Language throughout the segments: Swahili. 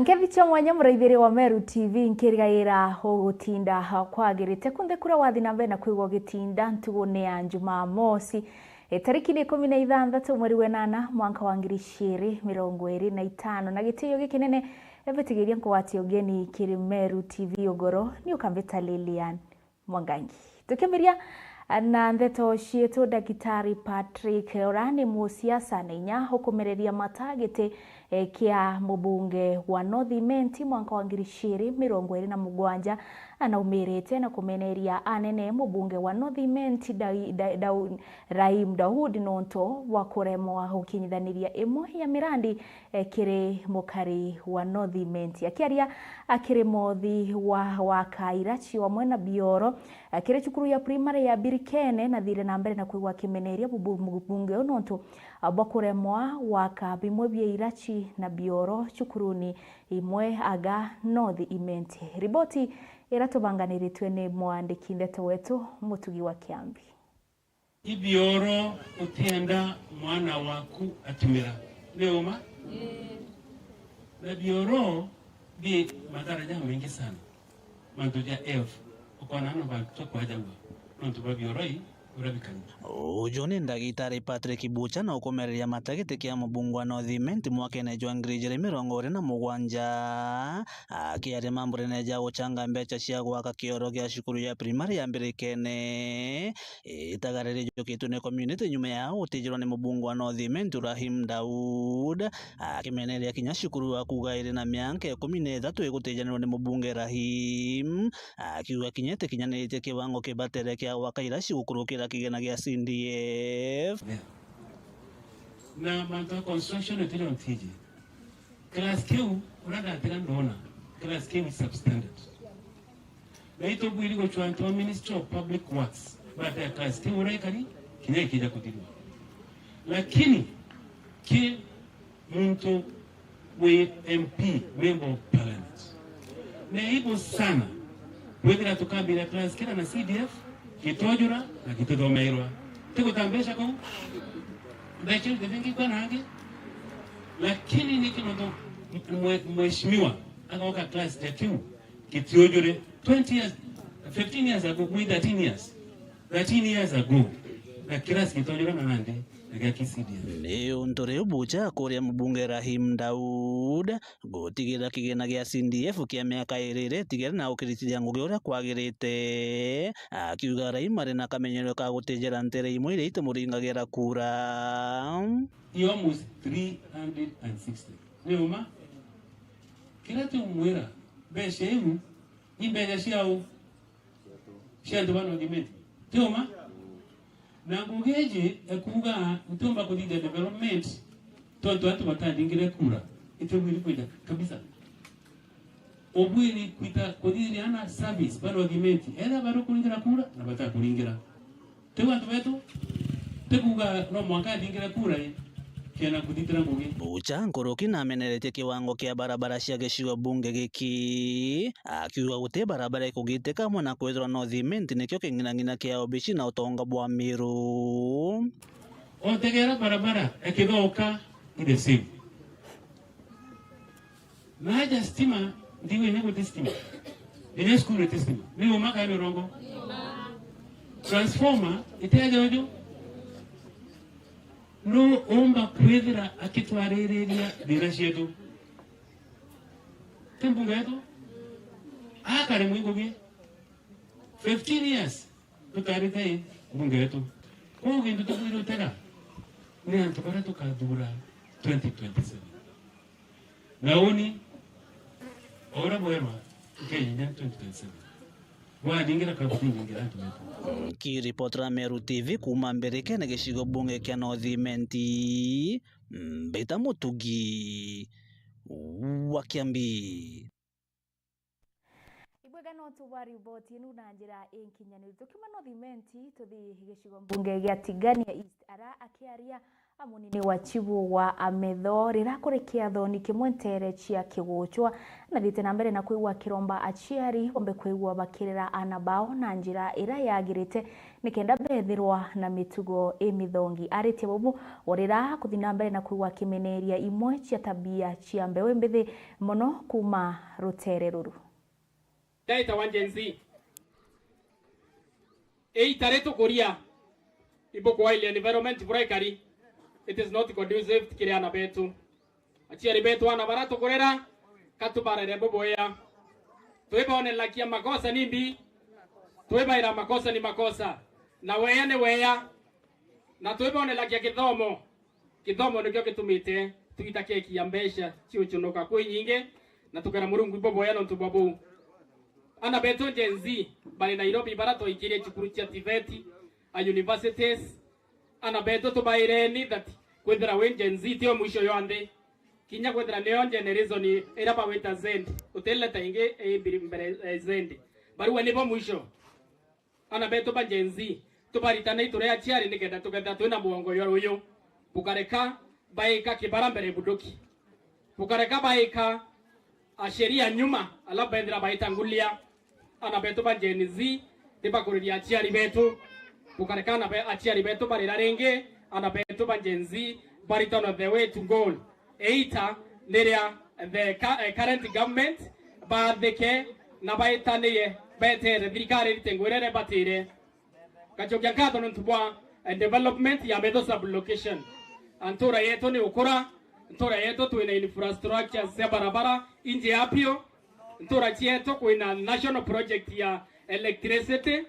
Ngevicha mwanya muraithiri wa Meru TV nkirigaira gutinda kwagirite kunde kura wathi na mbere na kwigwo gitinda ntugune ya Jumamosi tariki ni 16 mweri wa 8 mwaka wa 2025 na gitiyo gikinene ebetigiria nkwati ogeni kiri Meru TV ogoro ni ukambeta Lilian Mwangangi tukemiria na ndeto cietu Daktari Patrick Orani musiasa nenya hukumereria matagete kia mubunge wa North mwaka wa 2027 anaumirite na kumeneria anene mubunge wa North Raim Daud nonto wa kuremwa gukinyithaniria imwe ya mirandi kiri mukari wa North akiaria akiri mothi wa Kairachi wa mwena Bioro akiri cukuru ya primary ya Birikene na thire na mbere na kuigwa kimeneria mubunge nonto bwa kuremwa wa kabimwe bya Irachi na Bioro chukuruni imwe aga North. Riboti iratubanganiritwe ni mwandiki ndeto wetu Mutugi wa Kiambi. Ibioro utienda mwana waku atumira neoma na Bioro bi madaraja mengi sana mantuja elf ukona no bantu kwa jangwa nonto ba Bioro hii urabikani Ujoni Daktari Patrick Bucha na ukomereria matagete kia mubunge wa North mwakene jwa 2027 akiari mambure neja guchanga mbecha cia gwaka kioro gia cukuru ya primary ya Birikene itagarire jokitu ne community nyuma ya utijirwa ni mubunge wa North Rahim Daud akimeneria kinya cukuru wa kugaire na mianke 13 igutijanirwa ni mubunge Rahim akiuga kinyete kinyanirite kiwango kibatere kia gwaka Irachi gukurukira kigena gia CDF na manta construction etino ntiji class Q urada atira ndona class Q is substandard na ito bwiri go chwanto Ministry of Public Works baada ya class Q urekani kinyai kija kudirwa lakini ki mtu we MP member of parliament na ipo sana wetira tukambira class Q na CDF kitojura na kitodomeirwa tikutambesha ko ndaicho ndingi kwa nange lakini nikinondo mheshimiwa akaoka class ya Q kitiojure 20 years 15 years ago 13 years ago na class kitojura na nande na KCDF leo ntore Bucha kuria mubunge Rahim Daud gotigira kigena gia CDF kia miaka irire tigera na ukiritiria ngugi uria kwagirite akiuga Rahim ari na kamenyero ka gutejera ntere imwe ire itamuringagira kura almost 360 neuma kila tumwira beshe emu imbeja ciao ciandu bano gimeti neuma na ngugeje ekuga ntumba kudida development tonto atu batandingire kura itubiri kwida kabisa obwiri kwita kudiri ana service bano argument era baro kulingira kura na bata kulingira tewa tubetu tekuga no mwaka dingira kura kena kuditira ngugi Bucha nkoroki na amenerete kiwango kia barabara cia gicigo bunge giki akiuga guti barabara ikugite kamwe na kwethwa North nikio king'inang'ina kia obici na utonga bwa Miru otegera barabara ekithoka ide simu naja stima ndiwe nego testima ile skuru testima ni umaka ile rongo transformer iteja ojo no omba kwethira akitwarereria dira cietu tembunga yetu akare mwingoge 15 years tutarite bunge yetu kwa gindu tukwiro tega ni antukora tukadura 2027 naoni ora bwerwa Kenya 2027 wadingira kabutingira tumetu Kiripotera Meru TV kuma Birikene gicigo bunge kia North Beta Mutugi wa Kiambi. Twagano tuwa riboti inu na njira inkinyaniru tukiuma Northimenti tuthi gicigo mbunge gia Tigania East ara akiaria amunini wa chibu wa Ametho rirakurikia thoni kimwentere chia kiguchwa na thite na mbere na kuigwa kiromba achiari ombe kuigwa bakirira anabao na njira ira yagirite nikenda bethirwa na mitugo emithongi aritie bobu orira kuthina mbere na kuigwa kimeneria imwe chia tabia chia mbewe mbithi mono kuma rutere ruru. Data one Gen Z. Tareto Korea. Iboko wa ile environment breakari. It is not conducive to kiriana betu. Achiari betu ana barato korera. Katubara rebo boya. Tuweba onelakia makosa nimbi. Tuweba ira makosa ni makosa. Na weya ne weya. Na tuweba onelakia kidhomo. Kidhomo nikyo kitumite. Tukitakia kiambesha. Chiuchunuka kwe nyinge. Na tukara murungu ibo boya no tubabu. Ana beto Gen Z bali Nairobi barato ikire chukuru cha TVET a universities ana beto to baireni that kwethera wen Gen Z tio mwisho yoande kinya kwethera neo generation era pa weta zend utela tainge mbere zend bari wene bo mwisho ana beto ba Gen Z to baritana itore achiari nikenda tukenda twena muongo yoyo bukareka baika kibara mbere budoki bukareka baika asheria nyuma alabendera baitangulia ana beto ba Gen Z tiba kuriria achiari beto bukarekana be achiari beto barira renge ana beto ba Gen Z baritano the way to goal eita neria the current government ba deke na baitane betere dirikare ritengwerere batire kachokya kato ntubwa development ya beto sub location antora yeto ni ukora ntora yeto tuina infrastructure za barabara inje apio ntora chieto kuina national project ya electricity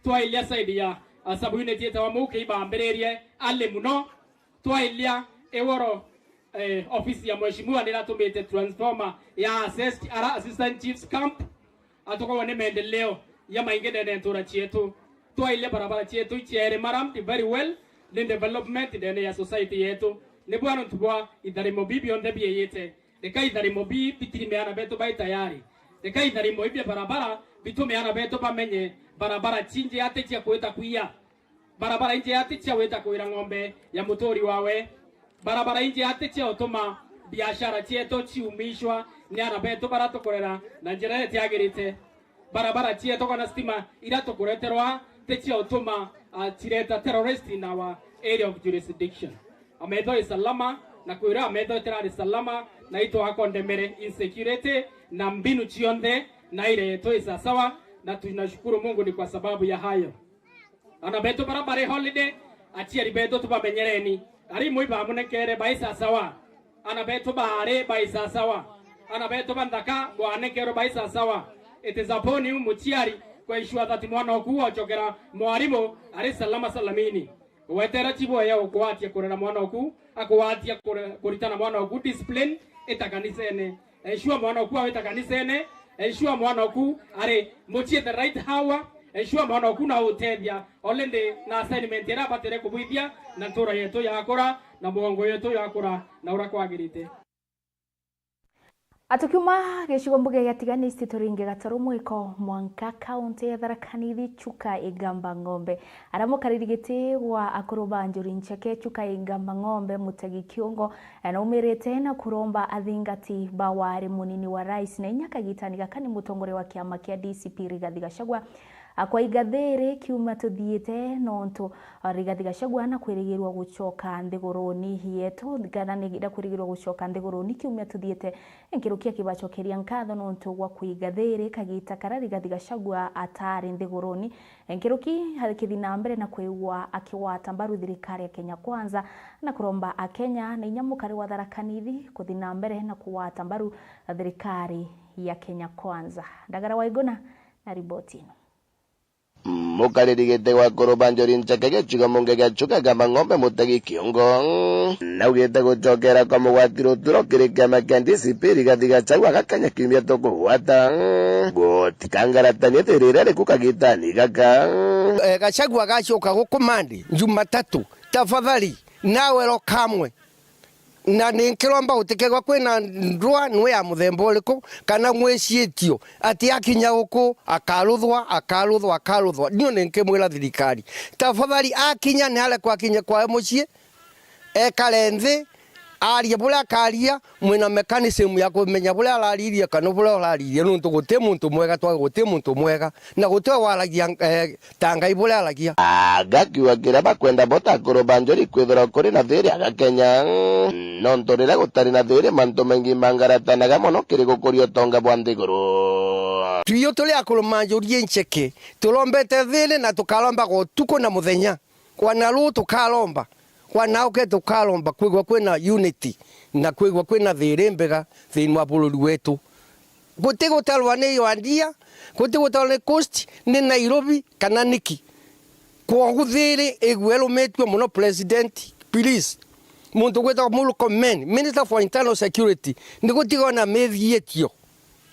twa side ya asabu unit yeta wa muke iba mbererie ale muno twa ilia eworo office ya mheshimiwa niratumite transformer ya assistant chiefs camp atoko wane maendeleo ya maingene ntora chieto twa ilia barabara chieto chiere maram very well the development dene ya society yetu ne bwana tubwa idharimo bibi onde biye yete deka idharimo bibi bitirimeana beto bai tayari deka idharimo ibya barabara bitumeana beto bamenye barabara chinje ate chia kueta kuia barabara inje ate chia weta kuira ng'ombe ya mutori wawe barabara inje ate chia otoma biashara chieto chiumishwa ni ana beto barato korera na njira yete yagirite barabara chieto kana stima irato kureterwa te chia otoma tireta terrorist in our area of jurisdiction. Ametho isalama na kuira ametho terari salama na ito akondemere insecurity na mbinu chionde na ile to isasawa na tunashukuru Mungu ni kwa sababu ya hayo. Ana beto barabara holiday achia ribeto tubamenyereni ari muiba munekere baisa sawa ana beto bahare baisa sawa ana beto bandaka bwanekero baisa sawa it is upon you muchiari kwa ishwa that mwana okuwa chokera mwarimu ari salama salamini wetera chibo ya okwatia kurera mwana oku akwatia kuritana mwana oku discipline etakanisene ensure mwana oku awetakanisene ensure mwana oku are mochie the right hour ensure mwana oku na utethia olende na assignment era batere kubithia na ntora yetu yakora na muongo yetu yakora na ura kwagirite. Atukiuma gicigo mbuge gia Tigania East turinge gataro mwiko Mwanka county ya Tharaka Nithi chuka igamba ng'ombe aramo karirigite wa akuruba njuri ncheke chuka igamba ng'ombe Mutegi Kiongo na umirete na kuromba athingati bawari munini wa rais na inyaka gitani gakani mutongore wa kiama kia DCP Rigathi Gachagua akwa igathire kiuma tuthiite nonto Rigathi Gachagua na kwirigirwa gucoka nthiguruni hieto ngana nigida kwirigirwa gucoka nthiguruni kiuma tuthiite enkirukia kibacokeria nkatho nonto gwa kuigathire kagita kara Rigathi Gachagua atari nthiguruni enkiruki harikithina mbere na kwigwa akiwata mbaru thirikari ya Kenya Kwanza na kuromba akenya na inyamukari wa Tharaka Nithi kuthina mbere na kuwata mbaru thirikari ya Kenya Kwanza. Ndagara Waiguna na riboti ino. Mukaririgite wa kurubanjori nchakege chiga mungege chuka gamba ng'ombe Mutegi Kiongo na ugite gucokera kwa mugwatiro turokirika DCP Rigathi Gachagua gakanya kimia toko gwata gotikangaratania tirire kukagitani gaka Gachagua gacoka gukumandi Jumatatu tafadhali nawe ro kamwe na ninkiromba utikegwa kwina ndwa nwe ya muthemba uriku kana mwiciitio ati akinya guku akaruthwa nio ninkimwira thirikari tafadhali akinya ni ale kwa kinya kwa mucie ekare nthi aria bula karia mwina mechanism ya kumenya bula arariria kana bula arariria nuntu guti muntu mwega guti muntu mwega na guti waragia tanga ibula aragia agakiuga kiria bakwenda bota kurubanjori kwithira kuri na thiri agakenya no ntorira gutari na thiri mantu mengi mangaratanaga muno kiri gukuria tonga bwa nthiguru tuyo tuli akurumanjori ncheke tulombete thiri na tukalomba gutuko na muthenya kwana ru tukalomba kwana uke tukalomba kwigwa kwina unity na kwigwa kwina thiri mbega thiini wa bururi wetu guti gutarwa ni Yoandia guti gutarwa ni Coast ni Nairobi kana niki kwa guthiri igwerumetwe muno president please muntu gweta Murkomen Minister for Internal Security ni gutigona methietio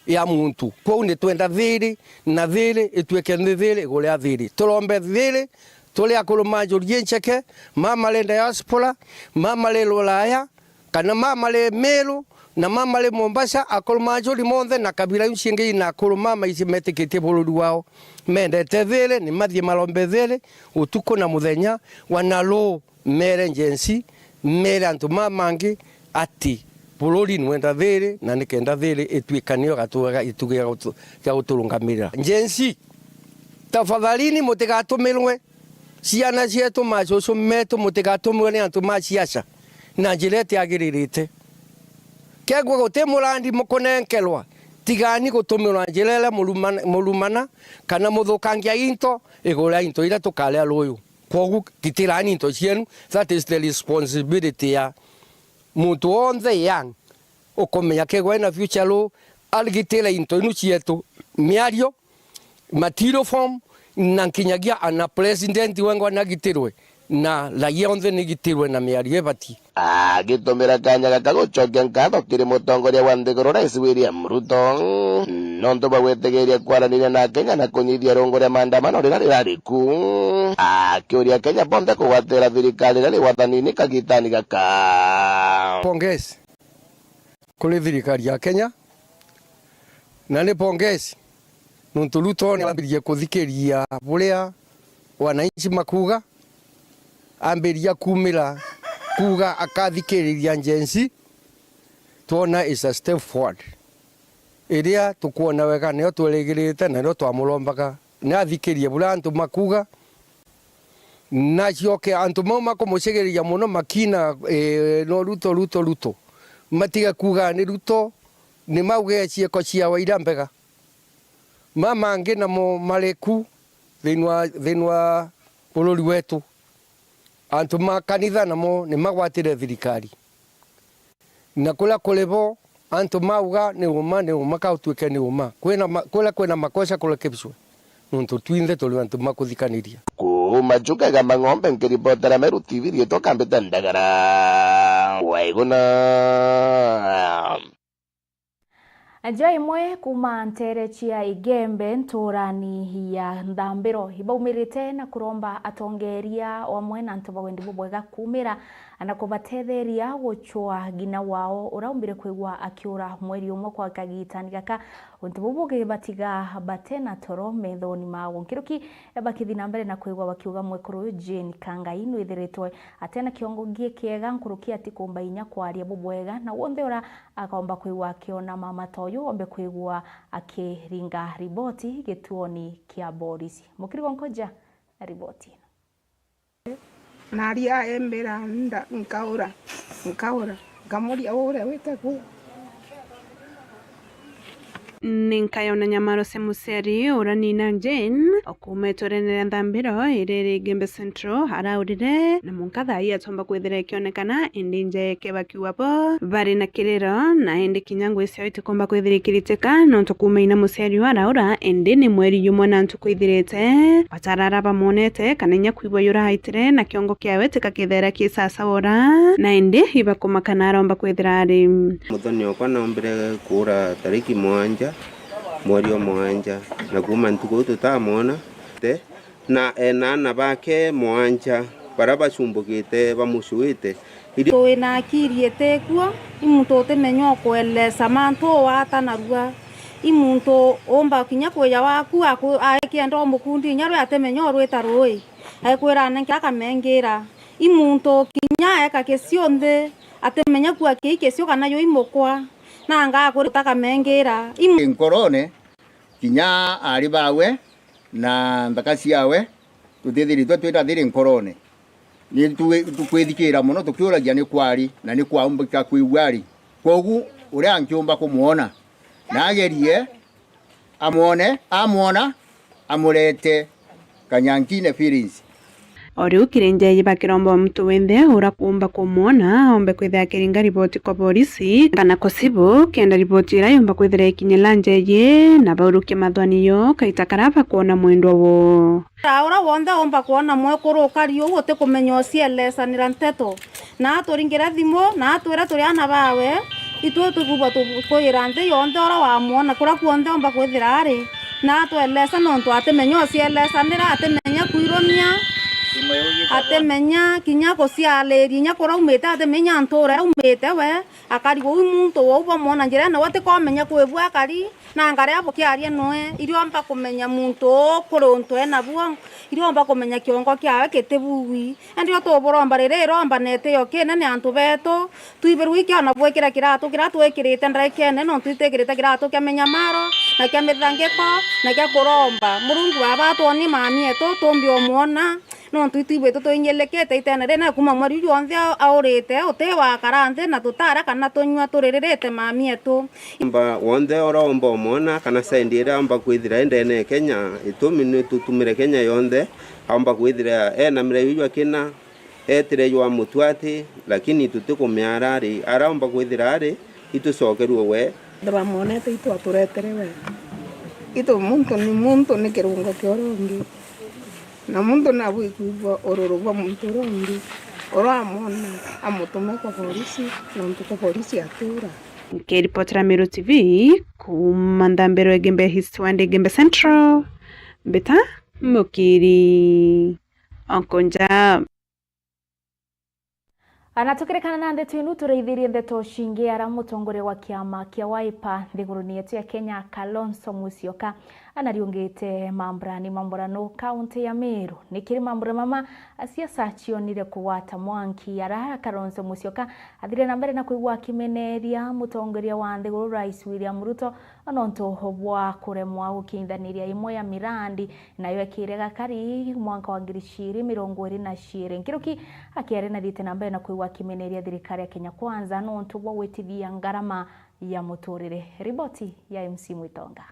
ya muntu kwa ni twenda thiri na thiri itweke thiri guria thiri turombe thiri tuli akurumanjori ncheke mama le diaspora mama le Lolaya kana mama le Meru na mama le Mombasa akurumanjori monthe na kabila incingi na akurumama isimetikite bururi wao mendete thiri ni mathie malombe thiri utuko na muthenya wanalo mere agency mere antu mamangi ati bururi nwenda thiri na nikenda thiri itwikanio gatuga itugira guturungamirira agency tafadhalini mutigatumirwe ciana cietu macucu metu mutigatumwe ni antu ma ciaca na njirete agiririte kegwe guti murandi mukunenkelwa tigani gutumirwa njirele mulumana kana muthukangia into igura into ira tukalea ruyu kogu kitirani into cienu that is the responsibility ya muntu onthe young ukomenya kegwe na future lo algitira into inu cietu miario material form na kinyagia ana president wengo anagitirwe na raia onthe nigitirwe na miario ebati agitumira kanya gaka gucokia nkatho kiri mutongoria wa nthiguru Rais William Ruto nontu bagwitigiria kwaraniria na Kenya na kunyithia rungu ria maandamano rira rirariku akiuria Kenya bonthe kugwatira thirikari ria wathanini kagitani gaka pongezi kuri thirikari ya Kenya na ni pongezi nuntu Ruto ni ambirie kuthikiria buria wananchi makuga ambiria kumira kuga akathikiriria agency tuona is a step forward iria tukuona wega nio tweligirite na nio twamulombaga ni athikirie buria antu makuga na cioke antu mau makumucigiria muno makina no Ruto matiga kuga ni Ruto ni mauge cieko ciao ira mbega mama angi na mo maleku thinwa bururi wetu antu makanitha namo ni magwatire thirikari na kula kulevo antu mauga ni uma kautwike ni uma kwina makosa kulekebiswe nuntu twinthe tuli antu makuthikaniria kuma Chukaga Mang'ombe nkiripotera Meru TV rietoka mbeta ndagara waiguna Aja imwe kuma ntere chia Igembe nturani ya Nthambiro ibaumirite na kuromba atongeria wamwe na antu bagwendi bubwega kumira anakubatetheria guchwa gina wao uraumbire kwigwa akiura mweri umwe kwa kagitani gaka untu bubuge batiga batena toro methoni mawo nkiruki bakithina mbere na kwigwa bakiuga mwekuru Jane Kangai nwithiritwe atena kiongo ngie kiega nkuruki ati kumba inya kwaria bubwega na wonde ora akaomba kwigwa akiona mama toyo ombe kwigwa akiringa riboti gituoni kia Boris mukirigo nkoja riboti naria embera nda nkaura ngamuria ure wetagwo ninkayona nyamaro semuseri uranina Jane okumetorene Nthambiro irere Igembe Central haraurire na munkatha iya tomba kwithira kionekana indinje kebakiwapo bari na kiriro na indi kinyango isio itikomba kwithirikiritika no tukumeina museri haraura indi ni mweri yumwe na ntukwithirite batarara bamonete kanenya kwibwa yura haitire na kiongo kiawe tikakithera kisasa ora na indi ibakumakana aromba kwithira ari muthoni okwa nombire kura tariki mwanja mweri mwanja na kuma ntuko tutamona te na enana bake mwanja bara bacumbukite bamucuite Tũĩ na akiri ĩtĩkuo imuntu ũtĩmenya ũkwelesa mantu watanarua imuntu omba kinya kwya waku akienda omukundi nyarwe atemenya orweta roi akwira nenka kamengira imuntu kinya eka kesionde atemenya kwa kesio kana yo imokwa nanga akutaka mengira inkorone kinya ari bawe na ndakasi yawe tutithiri twita thiri inkorone ni tukwithikira muno tukiuragia ni kwari na ni kwaumbika kwigwari kogu uria ankiumba kumuona nagerie amwona amurete kanyankine feelings Oriu kirenjeji bakiromba mtu wende ura kuumba kumuona ombe kwithira kiringa ripoti kwa polisi kana kosibu kenda ripoti ira yomba kwithira ikinyela njeje na bauruke mathwaniyo kaitakara kuona mwendo wo ura wonde omba kuona mwekuru kariyo wote kumenya ocielesanira nteto na turingira thimo na twira turiana bawe itwe tukuba tukwira nte yonde ora wamwona kura kuonde omba kwithira ari na twelesa nontu atemenya ocielesanira atemenya kuironia atemenya kinya gocialeri nya kora umete atemenya ntura umete we akari wo muntu wo bomona njira na wate komenya kwebwa akari na ngare abo kiaria noe iriomba kumenya muntu kuronto ena buo iriomba kumenya kiongo kiawe ketebuwi ndio to boromba rere romba nete yo kene ne antu beto tuiberu iki ona bwekira kiratu ekirite ndra kene no tuitekirite kiratu kamenya maro na kamethangeko na kya kuromba murungu abatu ni mami eto tombi omona no tuitibwe tutoinyelekete itenere na kuma mwari yonze aurite utewa karante na tutara kana tonywa turererete mami etu mba wonde ora omba omona kana sendira amba kwithira endene Kenya itumi tutumire Kenya yonde amba kwithira ena mire yujwa kina etire ywa mutwati lakini tutikumiara ari aramba kwithira ari itucokerwe we ndaba monete itu aturetere we itu muntu ni kirungo kiorongi na muntu na bwikuwa ororoba muntu rongi oramona amutume kwa polisi na mtu polisi atura Kiripotera Meru TV kumanda mbero egembe Histwande Gembe Central beta mukiri onkonja Anatukirikana na ndeto inu tureithirie ndeto shingi ara mutongore wa kiama kia Wiper nthiguruni yetu ya Kenya Kalonzo Musyoka anariungite mamburano kaunti ya Meru nikiri mambura mama asiasa chionire kuwata mwanki ara Kalonzo Musyoka athire na mbere na kuigwa kimeneria mutongoria wa nthiguru Rais William Ruto anonto bwa kuremwa gukindaniria imwe ya mirandi nayo akirega kari mwaka wa 2022 nkiruki akiare na thite na mbere na kuigwa kimeneria thirikari ya Kenya Kwanza nonto bwa wetithia ngarama ya muturire. Riboti ya MC Mwitonga.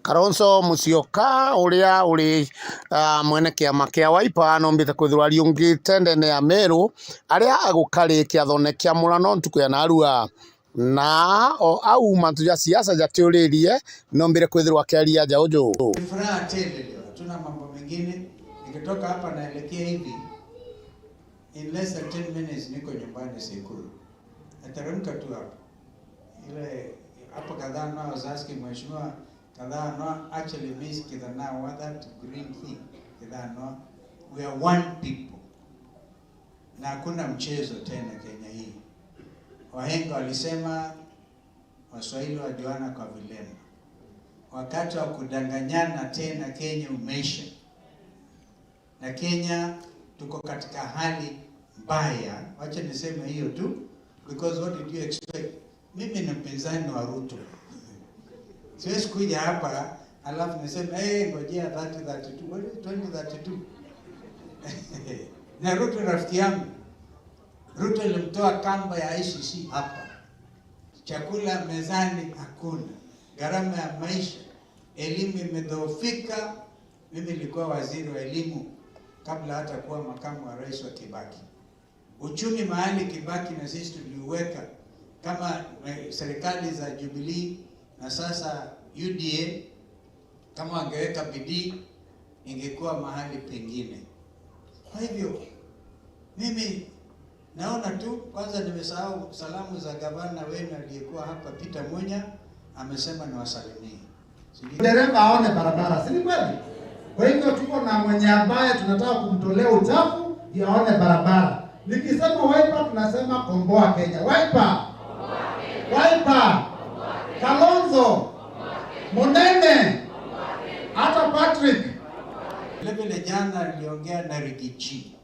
Kalonzo Musyoka uria uri mwene kiama kia Wiper nombite kwithirwa riungite ndene ya Meru aria agukarikia thonekia murano ntuku ya narua na au mantu ya siasa jatiuririe nombire kwithirwa akiaria jaujo. Furaha tele leo. Tuna mambo mengine. Nikitoka hapa naelekea hivi in less than 10 minutes niko nyumbani Sekuru. Nateremka tu hapa. Ile hapo kadhaa na wazazi mheshimiwa kadhaa no actually miss kidana what that green thing kidana we are one people. Na hakuna mchezo tena Kenya hii. Wahenga walisema Waswahili wajuana kwa vilema. Wakati wa kudanganyana tena Kenya umeisha. Na Kenya tuko katika hali mbaya. Wacha niseme hiyo tu because what did you expect? Mimi ni mpinzani wa Ruto. Siwezi kuja hapa alafu niseme ngojea 2032. Na Ruto rafiki yangu. Ruto alimtoa kamba ya ICC hapa. Chakula mezani hakuna. Gharama ya maisha, elimu imedhoofika. Mimi nilikuwa waziri wa elimu kabla hata kuwa makamu wa rais wa Kibaki. Uchumi mahali Kibaki na sisi tuliweka kama serikali za Jubilee na sasa UDA, kama wangeweka bidii ingekuwa mahali pengine. Kwa hivyo mimi naona tu kwanza nimesahau salamu za gavana wenu aliyekuwa hapa Peter Munya, amesema ni wasalimie. Dereva aone barabara, si kweli? Kwa hivyo tuko na mwenye ambaye tunataka kumtolea uchafu ndio aone barabara. Nikisema Wiper tunasema komboa Kenya. Wiper. Wiper. Kalonzo. Munene. Hata Patrick. Vile jana niliongea na Rigiji.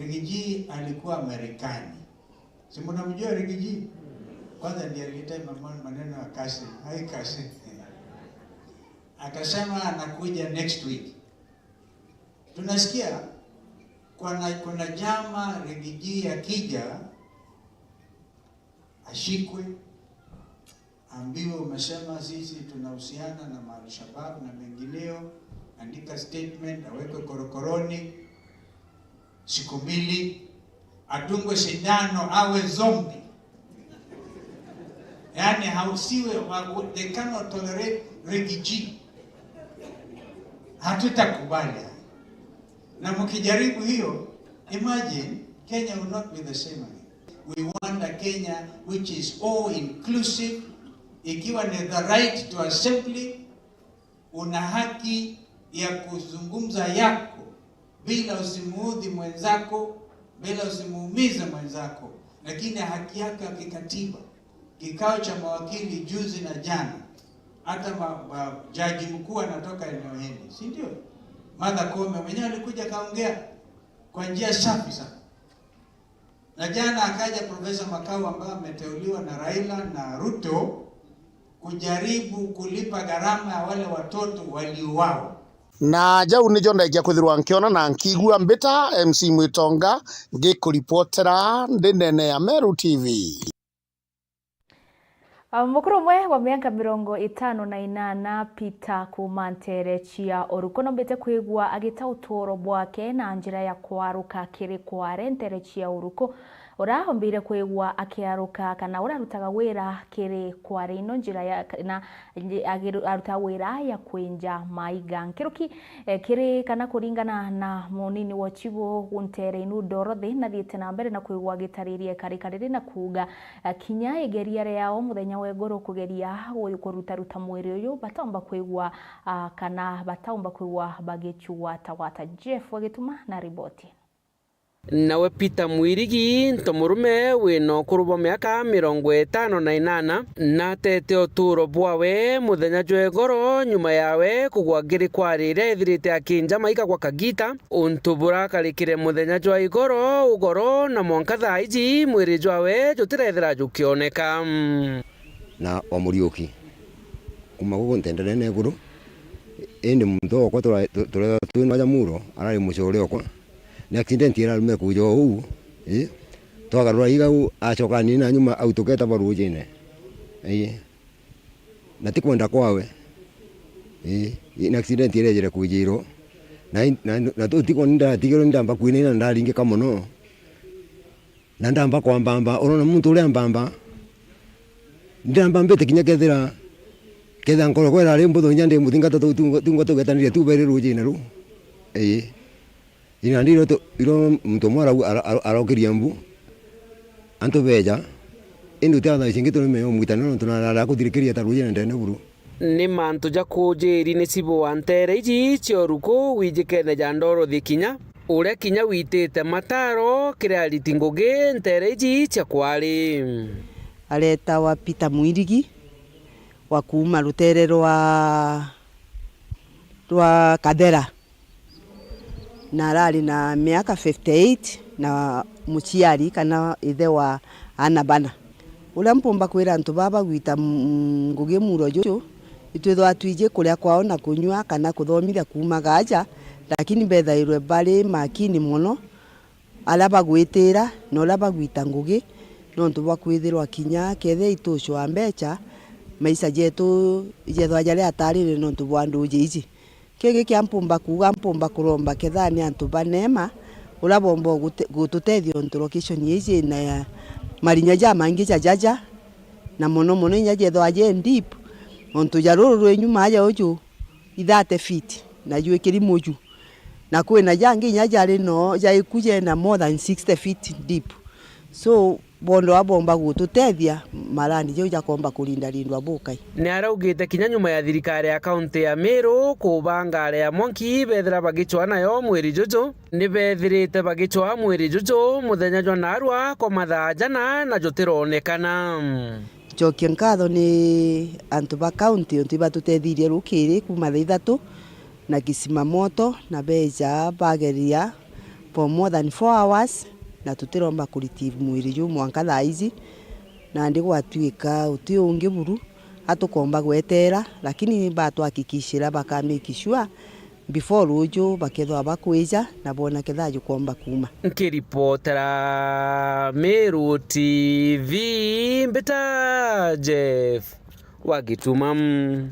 Rigiji alikuwa Marekani. Si mnamjua Rigiji? Kwanza ndiye alileta maneno ya kasi. Hai kasi. Akasema anakuja next week. Tunasikia kuna jama Rigiji akija ashikwe, ambiwe umesema sisi tunahusiana na Al-Shabaab na mengineo, andika statement, awekwe korokoroni siku 2, atungwe sindano, awe zombie. Yani hausiwe, they cannot tolerate Rigiji. Hatutakubali. Na mkijaribu hiyo, imagine Kenya will not be the same again. We want a Kenya which is all inclusive. Ikiwa ni the right to assembly, una haki ya kuzungumza yako bila usimuudhi mwenzako, bila usimuumize mwenzako, lakini haki yako ya kikatiba. Kikao cha mawakili juzi na jana, hata jaji mkuu anatoka eneo hili, si ndio? Martha Koome mwenyewe alikuja kaongea kwa njia safi sana. Na jana akaja Profesa Makau ambaye ameteuliwa na Raila na Ruto kujaribu kulipa gharama ya wale watoto waliouawa. Na jau ni jonda ikia kwithirwa nkiona na nkigua mbita MC Mwitonga ngikuripotera ndinene ya Meru TV. Mukuru mwe wa miaka 58 Peter Kumantere chia orukono mbete kwigwa agita utoro bwake na njira ya kwaruka kiri kware ntere chia uruko orahombire kwigwa akiaruka kana urarutaga wira kiri kware ino njira ya na aruta wira ya kwenja maiga nkiruki kiri kana kuringana na munini wa chibo guntere inu dorothe na thiete na mbere na kwigwa gitaririe karikarire na kuga kinya egeria yao muthenya wegoro kugeria kuruta mwiri uyu batomba kwigwa kana batomba kwigwa bagichua tawata. Jeff wagituma na riboti. Nawe Peter Mwirigi ntomurume wino kurubo miaka 58 na tete oturo bwawe muthenya jwegoro nyuma yawe kugwa ngiri kwarire ithirite akinja maika kwa kagita untubura karikire muthenya jwa igoro ugoro na mwanka thaiji mwiri jwawe jutirethera jukioneka na omuriuki kuma gugu ntendere ne guru indi muntu okwa tore twinaja muro arari mucore okwa ni accident ira lume kujo u twagarura igau acoka nina nyuma autoketa barujine na tikwenda kwawe ni accident ira jere kujiro na to tiko nda tigero ndamba kwinina ndalinge kamono na ndamba kwa mbamba orona muntu uri mbamba ndamba mbete kinyakethira ketha nkoro kwera ri mbutho nyande muthingata tungo tugetanire tubere rujine ru ina ndiro to iro mtu mwara arokiria mbu anto beja indu tada singito me mutano tunara kuthirikiria taruje ndene buru ni mantu ja kujiri ni sibo antere ji chioruko wijikene jandoro thikinya ure kinya witite mataro kira litingoge ntere ji chakwali aleta wa Peter Mwirigi wa kuma rutere rwa Kadera na rari na miaka 58 na muchiari kana ithe wa Anabana ula mpomba kwira antu baba gwita ngugi muro jo itwethwa twije kuria kwao na kunywa kana kuthomithia kuma gaja lakini bethairwe bari makini muno alaba gwitira no laba gwita ngugi no ntu bakwithirwa kinya kethe itucwa ambecha maisha jetu jethwa jale atarire no ntu bwandu jiji kege kia mpumba kuga mpumba kuromba kethani antu banema ula bombo gututethio location yiji na marinya ja mangi jaja na mono nya jethwa je deep ontu jaruru enyuma aja oju ithate feet na yue kirimoju na kwena jangi nya jari no ja ikuje na more than 60 feet deep so bondo abomba gututethia marani jo jakomba kulinda lindwa bukai ni araugite kinya nyuma ya thirikari ya kaunti ya Meru kubanga ya Mwanki bethira bagichwa nayo mweri juju ni bethirite bagichwa mweri juju muthenya jwa narua kwa mathaa jana na jutironekana jokia nkatho ni antu ba kaunti onti batutethirie rukiri kuma thaa 3 na kisima moto na beja bageria for more than 4 hours na tutiromba kuritive mwiri ju mwanka thaa ici na ndi gwatuika uti ungi buru atukomba gwetera lakini batwakikishira bakamikishwa before rujo bakethwa bakwija na bona ketha jukomba kuma nkiripotera Meru TV Mbita Jeff Wagitumam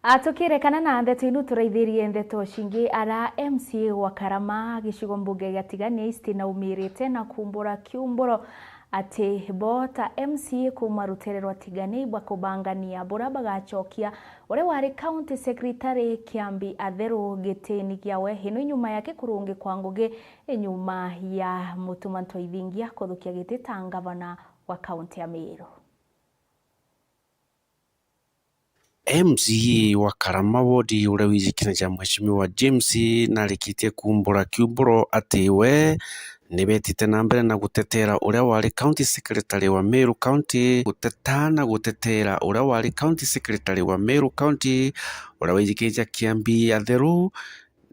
Atukirekana na ndeto inu turaithirie ndeto shingi ara MCA wa Karama gicigo mbunge gatigania East na umirite na kumbura kiumburo ati bota MCA kumarutererwa tigani bakubangania bora bagachokia ore wari county secretary Kiambi Atheru giteni giawe hino nyuma yake kurungi kwa Ngugi nyuma ya mutumanto ithingia kuthukia giti ta gavana wa county ya Meru. MCA wa Karama wodi ule wijikina ja mheshimiwa James na likitie kumbura kiumburo atiwe nibetite na mbere na gutetera uria wari county secretary wa Meru County gutetana gutetera uria wari county secretary wa Meru County uria wijikija Kiambi Atheru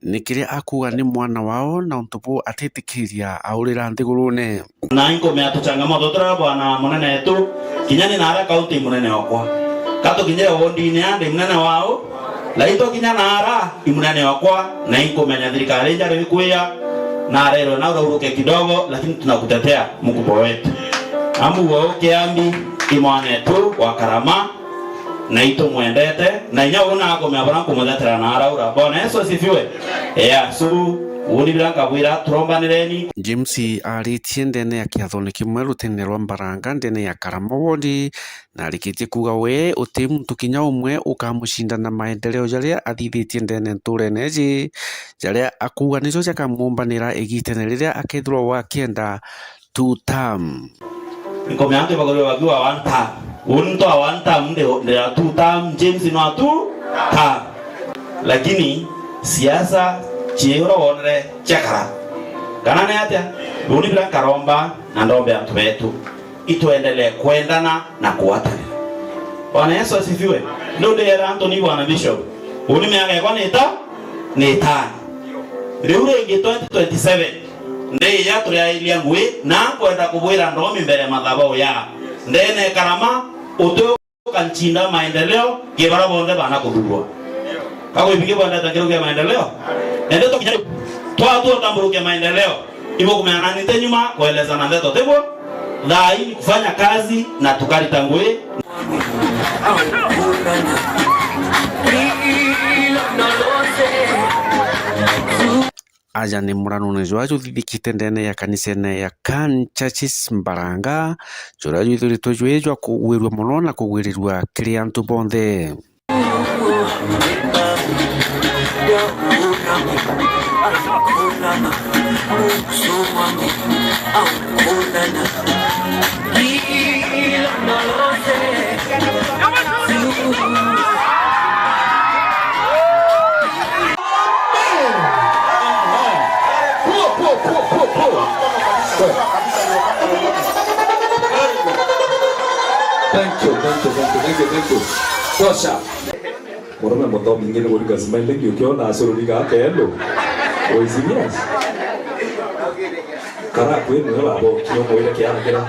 nikiria akuga ni mwana wao na untubu atitikiria aurira nthigurune na inko me atuchangamoto tura bwana munene wetu kinyani na ara county munene wakwa kato kinyere wondi ni ande munene wao laito kinyana ara munene wakwa na inko menya thirikari njare wikuya na rero na uruke kidogo lakini tunakutetea mkubwa wetu amu wao Kiambi imwane tu wa Karama na ito mwendete na nyaona ako meabana kumudetera na araura bona Yesu sifiwe so uni bilanga bwira turombanireni James aritie ndene ya kiathone kimwe rutene rwa Mbaranga ndene ya Karama wodi na rikitie kuga we uti muntu kinya umwe ukamushinda na maendeleo jaria athithitie ndene nturene ji jaria akuga nico jakamumbanira igitene riria akethirwa wa kienda 2 term nikomeante bagoro wakiwa 1 term unto 1 term ndio 2 term James no 2 term lakini siasa chiero onre chakara kana ne atia uni bila karomba na ndombe atu wetu ituendelee kuendana na kuwatana. Bwana Yesu asifiwe. Ndio ndio Anthony bwana bishop uni miaka kwa ni tano riure ingi 2027 ndei ya turia ilia ngwe na kwenda kubwira ndomi mbere madhabao ya ndene Karama uto kanchinda maendeleo kibara bonde bana kudurwa kako ipige bonde tangiruke maendeleo ndio to kinyari twa tamburuke maendeleo ibo kumeana nite nyuma kueleza na ndeto tebo dai kufanya kazi na tukalitangwe aja ni murano jwa juthithikite ndene ya kanisene ya Can Churches Mbaranga jura juthirito jwa kuwirwa muno na kuwirirwa kiri antu bonthe Thank you. Tosha. Morona moto mingine kwa gazma ile ukiona asurulika kendo. Oizimias. Kara kwenu hapo kiongo ile kiana kila.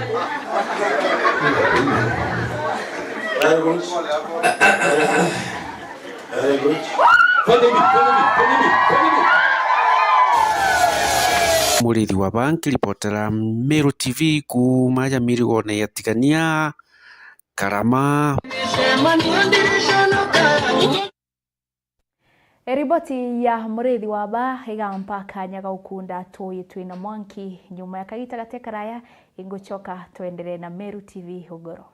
Very good. Very good. Follow me. Murithi wa banki ripotera Meru TV kumaja mirigone yatigania Karama. Riboti ya murithi wa ba igampa kanya gaukunda toyi twina Mwanki nyuma ya kagita gateka raya inguchoka tuendelee na Meru TV Hugoro.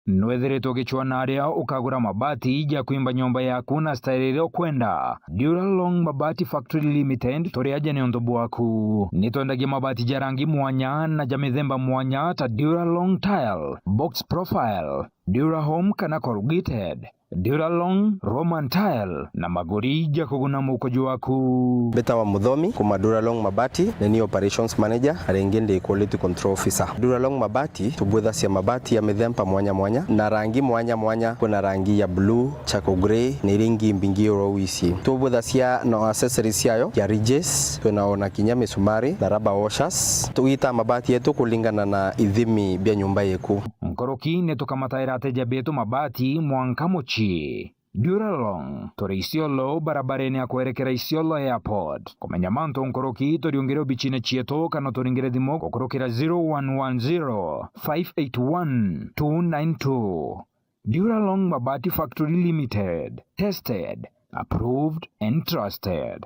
nwethiritwo gichwana aria ukagura mabati ja kuimba nyumba yaku na style iria ukwenda. Duralong Mabati Factory Limited turiaja ni undu bwaku. Nitwendagia mabati ja rangi mwanya na ja mithemba mwanya ta Duralong Tile, Box Profile, Durahome kana corrugated, Duralong Roman Tile na maguri ja kuguna mukojo waku. Beta wa Muthomi kuma Duralong Mabati ni operations manager arengende quality control officer. Duralong Mabati tubwetha cia mabati ya mithemba mwanya mwanya na rangi mwanya mwanya. Kuna rangi ya blue, charcoal grey ni ringi mbingi orowici. Tubwetha cia no accessories yayo ya ridges, tunaona kinya misumari na rubber washers. Tuita mabati yetu kulingana na ithimi bya nyumba yeku. Nkoroki netukamataira ateja betu mabati mwanka mochi. Duralong turi Isiolo barabareni ya kuerekera Isiolo Airport. Kumenya manto nkoroki turiongere bichine chieto kana turingere thimo kukurukira 0110 581 292. Duralong Mabati Factory Limited. Tested, approved and trusted.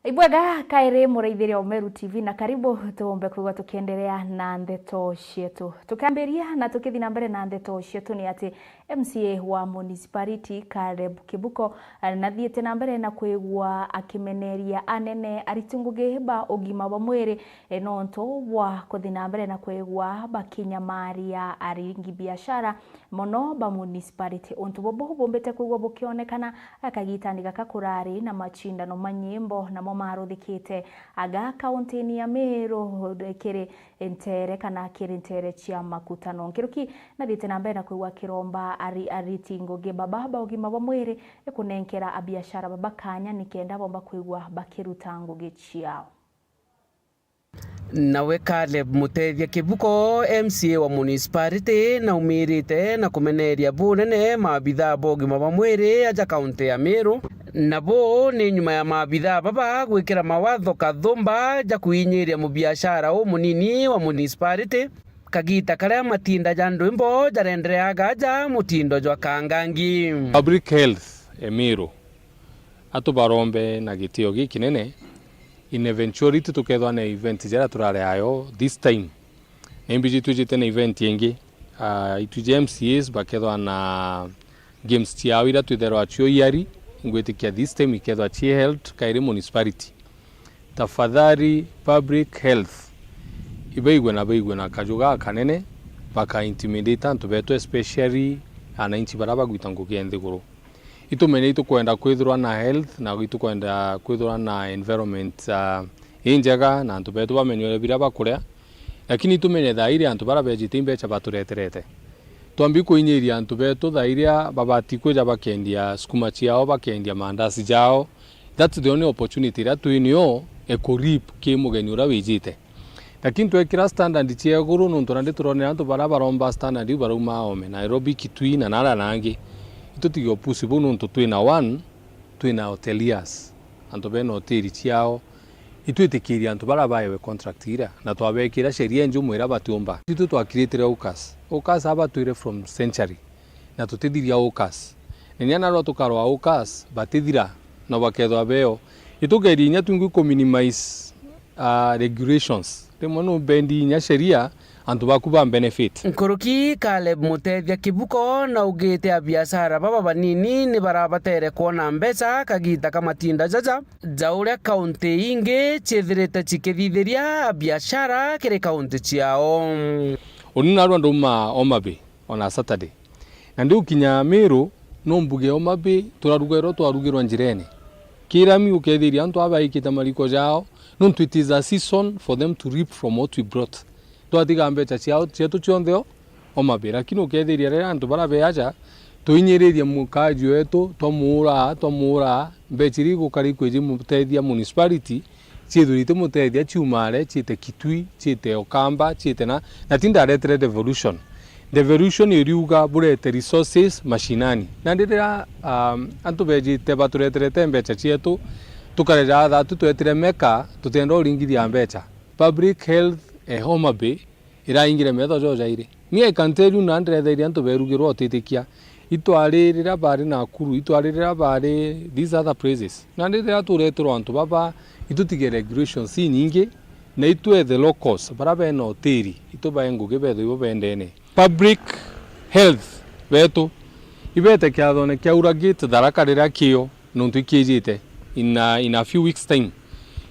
Ibwaga kaire muraithiria Omeru TV na karibu tuombe kuwa tukiendelea na ndeto cietu. Tukamberia na tukithi na mbere na ndeto cietu ni ati MCA wa municipality Caleb Kibuko nathiete na mbere na kwigwa akimeneria anene aritunguge ba ugima wa mwiri nonto wa kuthi na mbere na kwigwa bakinyamaria aringi biashara mono ba municipality onto bobo bombete kwigwa bukionekana akagitani gakakurari na machindano manyimbo na maruthikite aga kaunti ya Meru kiri entere kana kiri entere chia makutano nkiruki na thite na mbere na kwigwa kiromba aritingoge baba ugima wa mwiri ekunenkera abiashara babakanya nikenda bomba kwigwa bakiruta ngugi chiao. Nawe Caleb Mutethia Kibuko MCA wa municipality na umirite na kumeneria bunene mabithaa bogima wa mwiri aja kaunti ya Meru nabo ni nyuma ya mabithaa baba gwikira mawatho kathumba ja kuinyiria mubiashara munini wa municipality kagita karia matinda ja ndwimbo jarendereaga ja mutindo jwa kangangi. Public health Meru atubarombe na gitio gikinene in eventuality tukethwa na event jara turare ayo this time MBG tujite na event yengi ituje MCAs bakethwa na games tiao ira twitherwa chio yari ngwetikia this time ikethwa chi health kaire municipality tafadhali public health ibeigwe na kajuga kanene baka intimidate antu beto especially ananchi baraba gwitango kiendeguru itumene itukwenda kwithirwa na health na itukwenda kwithirwa na environment injaga na antu betu bamenyore bira bakuria lakini itumenye thairi antu bara bejite imbecha batureterete twambi kuinyiria antu betu thairia babati kweja bakendia skuma chiao bakendia mandasi jao. That's the only opportunity that we know ekorip ke mugeni ura wijite lakini twekira standard chieguru nuntu randi turone antu bara baromba standard baruma ome Nairobi Kitui na nara nangi itutigyo possible nuntu twina hoteliers antu beno hoteli chiao itwitikiria antu bara baewe contract ira na twabekira sheria njumu ira batiomba itu twakirite ukas aba tuire from century na tutithiria ukas nenya ro tukarwa ukas batithira no bakethwa beo itugerinya tungu ko minimize regulations temono bendi nya sheria antu bakuba benefit. Nkuruki Caleb Mutethia Kibuko na ugite a biashara baba banini ni barabatere kuona mbeca kagita kamatinda jaja jauria kaunti ingi chithirite chikithithiria biashara kire kaunti chiao. Unina rwanda uma Omabe on Saturday na ndio kinya Meru no mbuge Omabe turarugero twarugirwa njirene kirami ukethiria antu abaikita mariko jao no it is a season for them to reap from what we brought. Twatiga mbecha ciao cietu ciontheo Omabe lakini ukethiria rera antu bara beaja tuinyiriria mukaji wetu tomura mbechiri gukari kweji mutethia municipality chithurite mutethia chiumare chite Kitui chite Okamba chite na tindaretere devolution. Devolution iriuga burete resources mashinani na ndira antu vejite batureterete mbecha chietu tukareja thatu twetire meka tutenda uringithia mbecha. Public health Homa Bay iraingire metho jojaire ni I can tell you na ndrethe antu berugirwo otitikia itwaririra bari Nakuru itwaririra bari these other places na ndira tureterwo antu baba itutige regulations nyingi na itwe the locals bara bena otiri itubaye nguge betho ibo bendene. Public health beto ibete kiathone kiauragite Tharaka rira kio nuntu ikijite in a few weeks time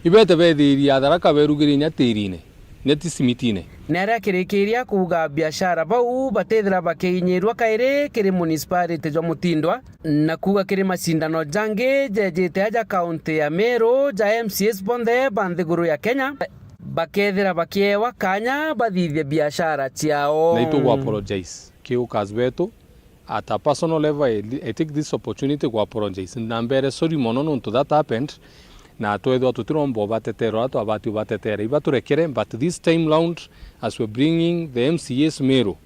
ibete bethiria Tharaka berugire nya tirine neti simitine nera kirikiria kuga biashara bau batethira bakinyirwa kaire kiri municipality jo Mutindwa na kuga kiri macindano jange jejite aja county ya Meru ja MCS bonde banthiguru ya Kenya bakethira bakiewa kanya bathithie biashara ciao na itu apologize kiukas beto at a personal level. I take this opportunity to apologize na mbere sorry mono nuntu that happened na twethwa tutirombo batetero ato abati batetera ibaturekere but this time round as we're bringing the MCS Meru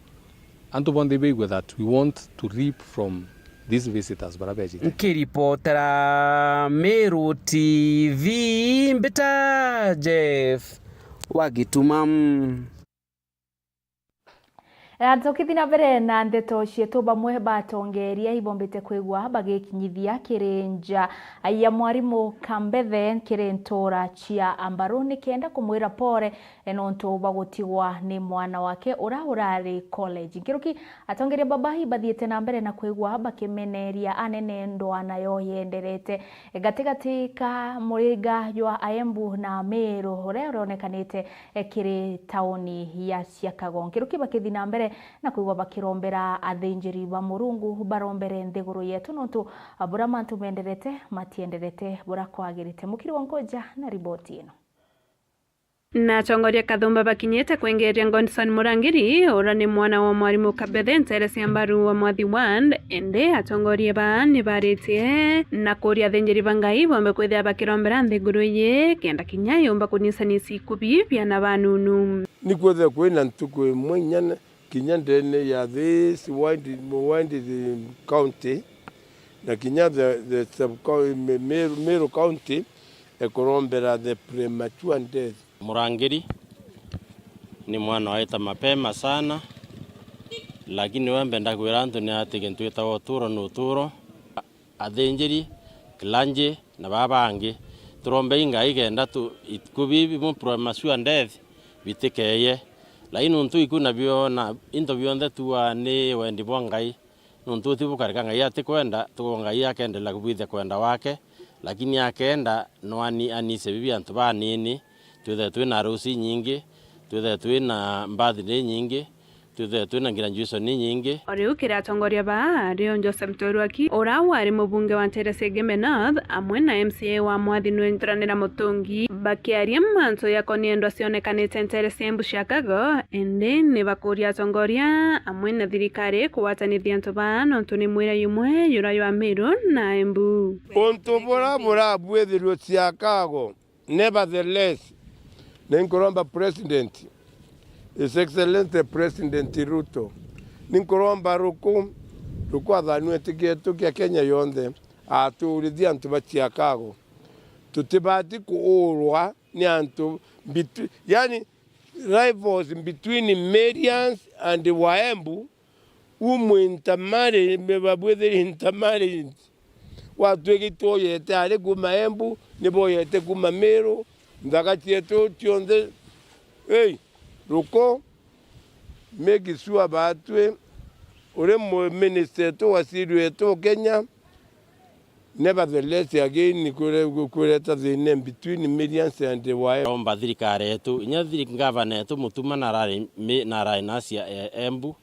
antu bonde be that we want to reap from these visitors barabeji kiripotera Meru TV mbita Jeff Wagitumam Tukithi na mbere na ndeto cietu bamwe batongeria ibombete kwigwa bagikinyithia kirinja ya mwarimu Kambethe kirintora chia ambaruni kenda kumwira pore enonto bagutigwa ni mwana wake urari college. Nkiruki atongeria babahi bathiete na mbere na kwigwa bakimeneria anene ndwana yo yenderete gatigati ka Muriga jwa Embu na Meru uria uronekanite kiri tauni ya Siakago. Nkiruki bakithi na mbere na kuigwa bakirombera athinjiri ba Murungu barombere nthiguru yetu nontu bura mantu menderete matienderete bura kwagirite. Mukiri wa Ngoja na riboti ino. Na tongoria kathumba bakinyete kwengeria Godson Murangiri ura ni mwana wa mwarimu Kambethe nteresi ambaru wa mwathi wand ende atongoria ba ni baritie na kuria athinjiri bangai bombe kwithia bakirombera nthiguru ye kenda kinya yomba kunisanisi kubibia na banunu ni kwethia kwina ntuku imwe nyane kinya ndene ya this wide county na kinya the sub Meru county ekorombera the premature death. Murangiri ni mwana waita mapema sana lakini wembe ndakwira antu ni atike ntwita oturo nuturo athinjiri klanje na babangi turombe inga igenda tu kubibi mu premature death bitikeye lakini untu ikuna biona into bionde tuwa ni wendi bwangai nuntu tibukarika ngai atikwenda tugongai akendela kubithe kwenda wake lakini akenda nwani anise bibi antu banini tuthe twina harusi nyingi tuthe twina birthday nyingi tuthe twina graduation nyingi oriu kira atongoria ba Rion Joseph Mtorwaki ura wari mubunge wa Teresa Gembe North amwe na MCA wa mwathi Nwentranira Mutungi bakiaria manto ya koniendo cionekanite Teresa Embu Siakago ende ni bakuria atongoria amwe na thirikari kuwatanithia antu ba nontu ni mwira yumwe yurayo Meru na Embu untu bura bwethirwo Siakago. Nevertheless ninkoromba president His Excellency President Ruto ninkoromba ruku athanwe tigetu kia Kenya yonthe aturithia antu ba Siakago tutibati kuurwa ni antu yani rivals between Merians and Waembu umwintamari babwethiri intamari watwegito yete ari kuma Embu nibo yete kuma Meru ndakatieto tionde ruko make sure batwe ore mo minister to wasiru to Kenya. Nevertheless again ni kureta the name between Merians and Waembu omba thirikari yetu inya ngavana yetu mutuma na rai nasia Embu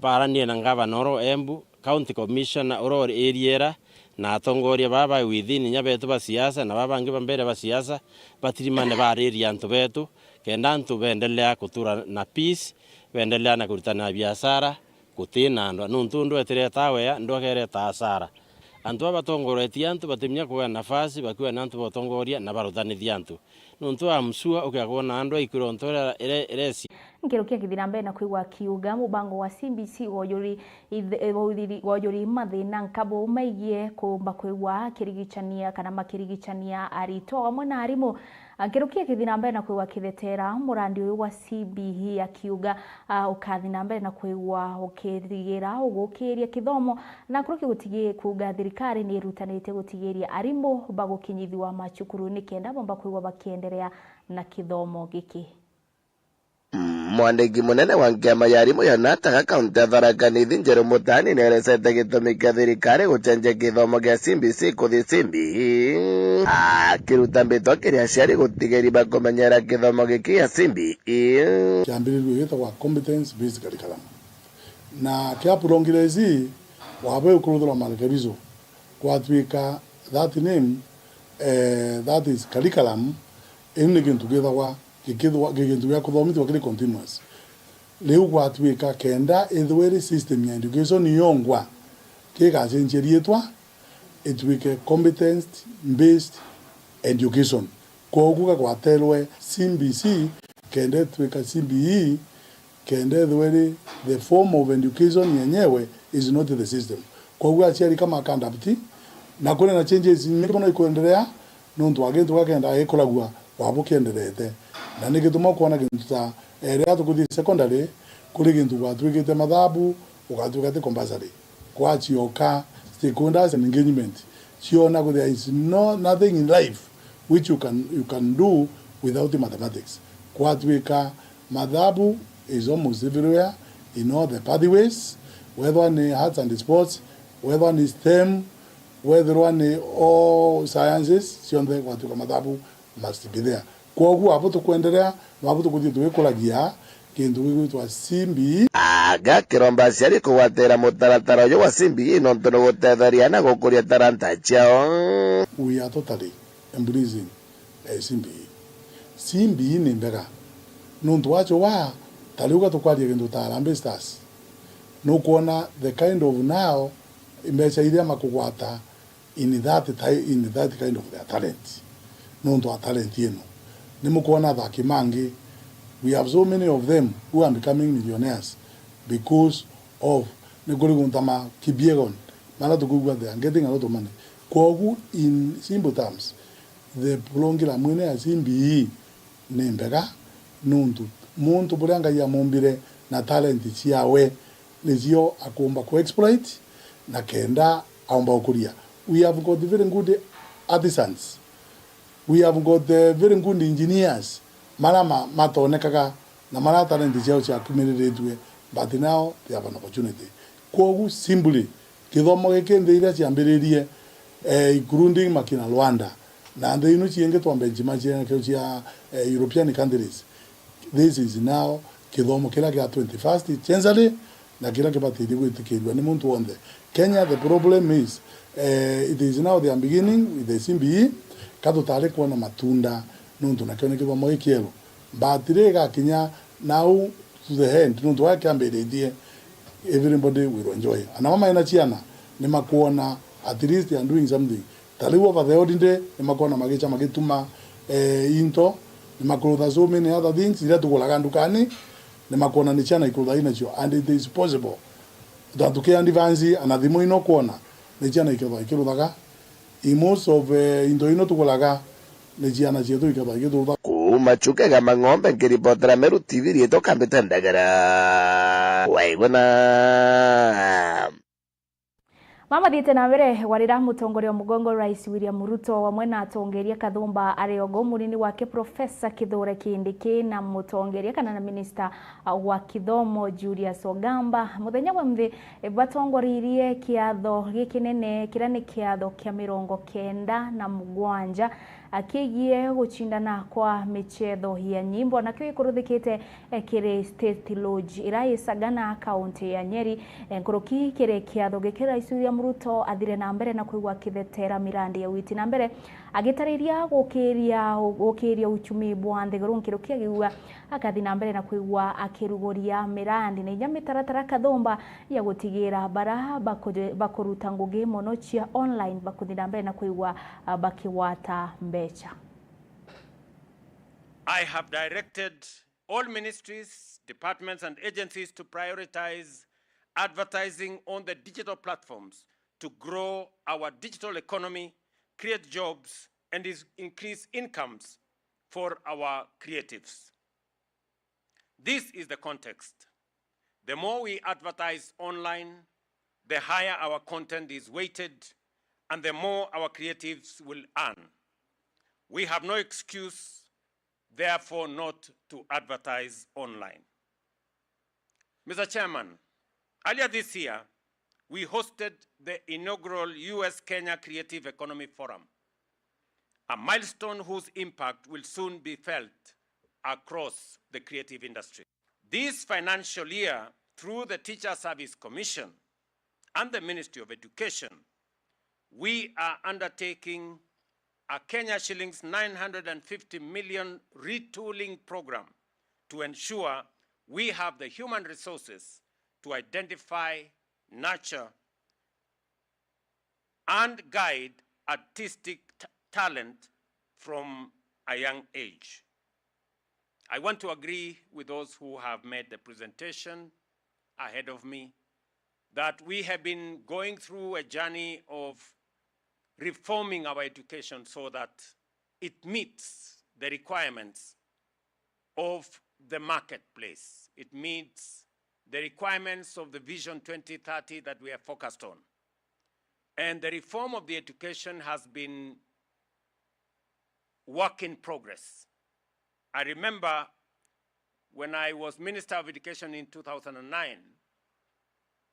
baranie na ngavana oro Embu county commissioner oro area na atongoria baba within nya betu ba siasa na baba ngi bambere ba siasa batirimane bariria antu betu kenda antu bendelea kutura na peace bendelea na kurutana biashara kutina ndo nuntu ndo etereta we ndo kereta asara antu abatongoretie antu batemia kuga nafasi bakiwa na antu batongoria na baruthanithia antu nuntu amsua ukagona andu ikirontora eresi nkirukia kithira mbere na kuigwa kiuga mubango wa CBC wojuri mathina nkabo maigie kumba kuigwa kirigichania kana makirigichania arito amwe na arimu nkirukia kithira mbere na kuigwa kithetera murandi uyu wa CBE akiuga ukathina mbere na kuigwa ukirigira ugukiria kithomo na kuruki gutigie kuga thirikari ni irutanite gutigiria arimu bagukinyithwa macukuru ni kenda bomba kuigwa bakiendelea na kithomo giki. Mwandiki munene wa kiama ya arimu ya nataga kaunti ya Tharaka Nithi Njeru Mutani nieresete gitumi kia thirikari gucenjia githomo gia CBC kuthi CBE akiruta mbitwa kiria aciari gutigiri bakumenyera githomo giki gia CBE kiambiririo gitagwa competence based curriculum na kia purongirezi wabe ukuruthira marekebizo gwatuika that name that is curriculum ene gintu githagwa gikintu gya kuthomithwa kiri continuous leu gwatuika kenda ithweri system ya education yongwa kigacenjerietwa ituike competence based education koguga gwatelwe CBC kenda tuika CBE kenda ithweri the form of education yenyewe is not the system koguga aciari kama kandapti na kuna na changes nyingi ikuendelea nuntu agentu gakenda ikolagwa wabukenderete na nigituma kuona gintu ta area tukuthi secondary kuri gintu gwatwikite mathabu ugatwikate compulsory kwa chioka stakeholders and engagement chiona there is nothing in life which you can do without mathematics kwa twika mathabu is almost everywhere in all the pathways whether one arts and sports whether one is STEM whether one all sciences sionde kwa twika mathabu must be there kogu hapo tukuendelea na hapo tukuthi twikuragia kintu gitwa CBE aga kiromba ciari kugwatira mutaratara uyu wa CBE no ntono gutetheria na gukuria taranta ciao we are totally embracing CBE ni mbega no ntwacho wa taliuga tukwaria kintu ta Harambee Stars no kuona the kind of now imbecha iria makugwata in that kind of their talent no ntwa talent yenu nimukuona athaki mangi we have so many of them who are becoming millionaires because of negoliguntama kibiegon mana tukugwa they are getting a lot of money kogu in simple terms the prolongira mwene ya CBE ni mbega nuntu muntu buranga ya mumbire na talent ciawe nizio akumba ku exploit na kenda aomba ukuria we have got very good artisans we have got very good engineers marama matonekaga na mara talent ciao cia kumiriritwe but now they have an opportunity kogu simply kithomo giki ndeira ciambiririe including makina Rwanda na ndeino cienge twambenjima cia European countries this is now kithomo kila kia 21st century na kila kibatiri gwitikirwa ni muntu wonde Kenya the problem is it is now they are beginning with the CBE kado tare kuona matunda nuntu na kione kithomo gikiero batire gakinya now to the end nuntu wake ambere everybody will enjoy ana mama ina chiana ni makuona at least they are doing something taliwa over the ordinary ni makuona magicha magituma into ni makuona so many other things ila tukulaga ndukani ni makuona ni chana ikula ina cho and it is possible that tukia ndivanzi anathimo ino kuona ni chana ikiruthaga most of indo ino tukulaga ni chana chetu ikiruthaga kumachuka ga mang'ombe nkiripotera Meru TV rieto kambeta ndagara waibona Mama thiete na mbere warira mutongoria mugongo Rais William Ruto wamwe na atongeria Kathumba ariogo murini wake Profesa Kithure Kindiki na mutongeria kana na Minister wa Kithomo Julius Ogamba muthenya wa mthi batongoririe kiatho gikinene kirani kiatho kia 97 akigie guchindana kwa michezo ya nyimbo na kyo ikuruthikite kire State Lodge irai sagana county ya Nyeri. Nkoroki kire kiatho gikira isuria Ruto athire na mbere na kuigwa kithetera mirandi ya witi na mbere agitariria gukiria uchumi bwa nthiguru nkiro kiagigua akathi na mbere na kuigwa akirugoria mirandi na inya mitaratara kathomba ya gutigira bara bakuruta ngugi mono cia online bakuthi na mbere na kuigwa bakiwata mbecha. I have directed all ministries, departments and agencies to prioritize advertising on the digital platforms to grow our digital economy, create jobs, and increase incomes for our creatives. This is the context. The more we advertise online, the higher our content is weighted, and the more our creatives will earn. We have no excuse, therefore, not to advertise online. Mr. Chairman, earlier this year, we hosted the inaugural US-Kenya Creative Economy Forum, a milestone whose impact will soon be felt across the creative industry. This financial year, through the Teacher Service Commission and the Ministry of Education, we are undertaking a Kenya shillings 950 million retooling program to ensure we have the human resources to identify, nurture, and guide artistic talent from a young age. I want to agree with those who have made the presentation ahead of me that we have been going through a journey of reforming our education so that it meets the requirements of the marketplace. It meets the requirements of the Vision 2030 that we are focused on. And the reform of the education has been work in progress. I remember when I was Minister of Education in 2009,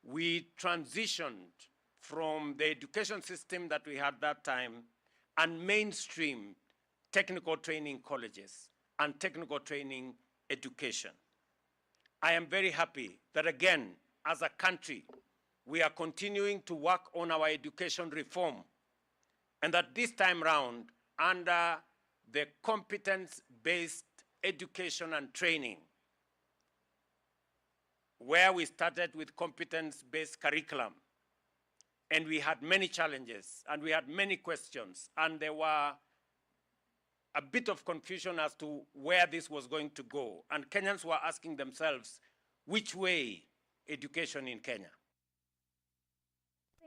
we transitioned from the education system that we had that time and mainstreamed technical training colleges and technical training education. I am very happy that again, as a country, we are continuing to work on our education reform, and that this time round, under the competence-based education and training, where we started with competence-based curriculum, and we had many challenges, and we had many questions, and there were a bit of confusion as to where this was going to go. And Kenyans were asking themselves, which way education in Kenya?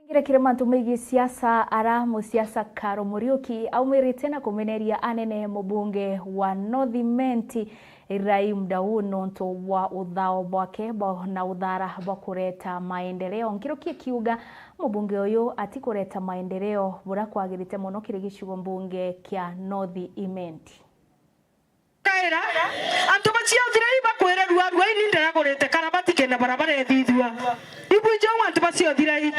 Ngira kire mantu megi siasa ara musiasa Karo Muriuki aumirite na kumeneria anene mubunge wa North Imenti Irai mdau nonto wa udhao bwake na udhara bwa kureta maendeleo nkirukie kiuga mubunge uyu ati kureta maendeleo bura kwagirite muno kire gishugo mbunge kya North Imenti kaira antu bachia uthirai bakwera ruarwa ini ndaragorete karabati kenda barabara ethithua ibujo wantu bachia uthirai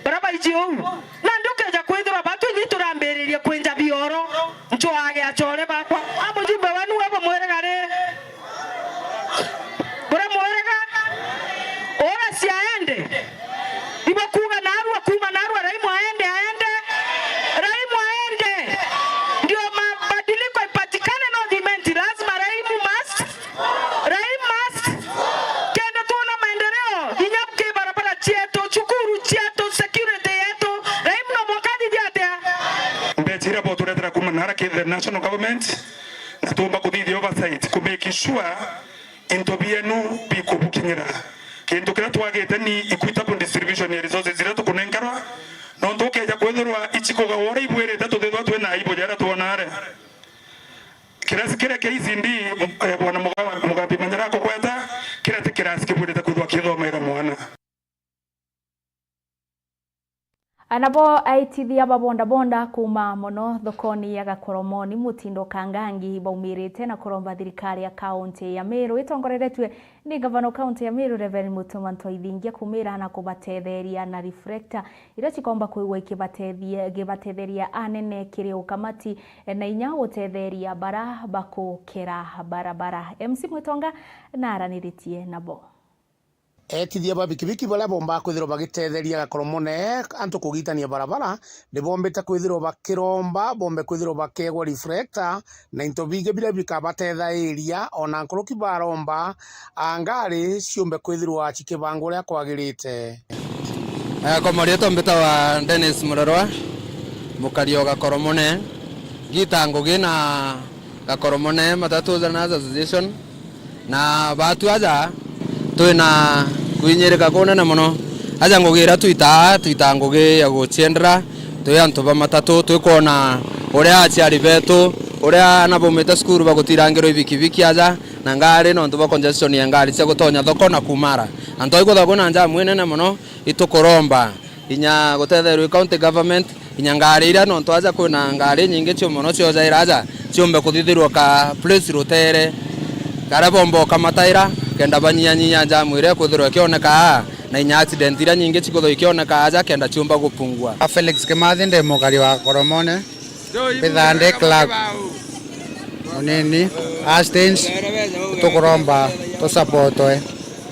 barabara ijo na ndukeja kwithira batu ni turambiriria kwenja bioro nchoage achore bakwa amujumbe wanu abo mweregare bora mwerega ora si aende ibokuga narua kuma narua raimu aende raimu aende ndio mabadiliko ipatikane North Imenti lazima raimu must kenda tuona maendeleo inyabuke barabara cheto chukuru cheto security yetu raimu no mwakadi diatea mbetira boturetera kuma narake the national government natumba kuthithia oversight to make sure into bienu bikubukinyira kintu kira twagite ni equitable distribution ya resources zira tukunengarwa no ndokeja kwethirwa ichikoga wora ibwirite tuthithwa twina ibo jara tuonare kirasi kire keizindi bwana mugambi manyara ko kweta kirasi kibwirite kwithwa kithomera mwana Anabo aitithia babonda kuma mono thokoni ya Gakoromoni Mutindo Kangangi baumirite na kuromba thirikari ya kaunti ya Meru itongoreretwe ni gavana kaunti ya Meru Reverend Mutuma Ntoithingia kumira na kubatetheria na reflector ira cikomba kuigwa ikibatetheria anene kiri ukamati na inya utetheria bara bakukira barabara. MC Mwitonga na araniritie nabo etithia babikibiki bala bomba kwithirwo bagitetheria Gakoromone antu kugitania barabara ni bombete kwithirwo bakiromba bombe kwithirwo bakegwa reflector na into bige bila bikabatetheria ona nkoroki baromba angari ciumbe kwithirwo cikibanga uria kwagirite. Kwa marieto mbeta wa Dennis Murorwa mukario Gakoromone gita ngugi na Gakoromone Matatu Owners Association na batu aja twina kwinyereka kona muno aja ngugira twita ngugi ya guchendra twi antu ba matatu twikona uria aciari betu uria anabomete skuru bagutirangiro ibikibiki aja na ngari no ntu ba congestion ya ngari cia gutonya thoko na kumara antu igutha kuna nja mwinene muno itukuromba inya guthetherwa county government inya ngari ira no ntu aja kuna ngari nyingi cio muno cio zaira aja ciumbe kuthithirwa ka place rutere kara bombo kamataira kenda banyinya nja mwire kuthirwa kioneka na inya accident ira nyingi cikutho ikioneka aja kenda ciumba gupungua. Felix Kimathi ndi mukari wa Gakoromone Bithande Club onini Hastings tukuromba to support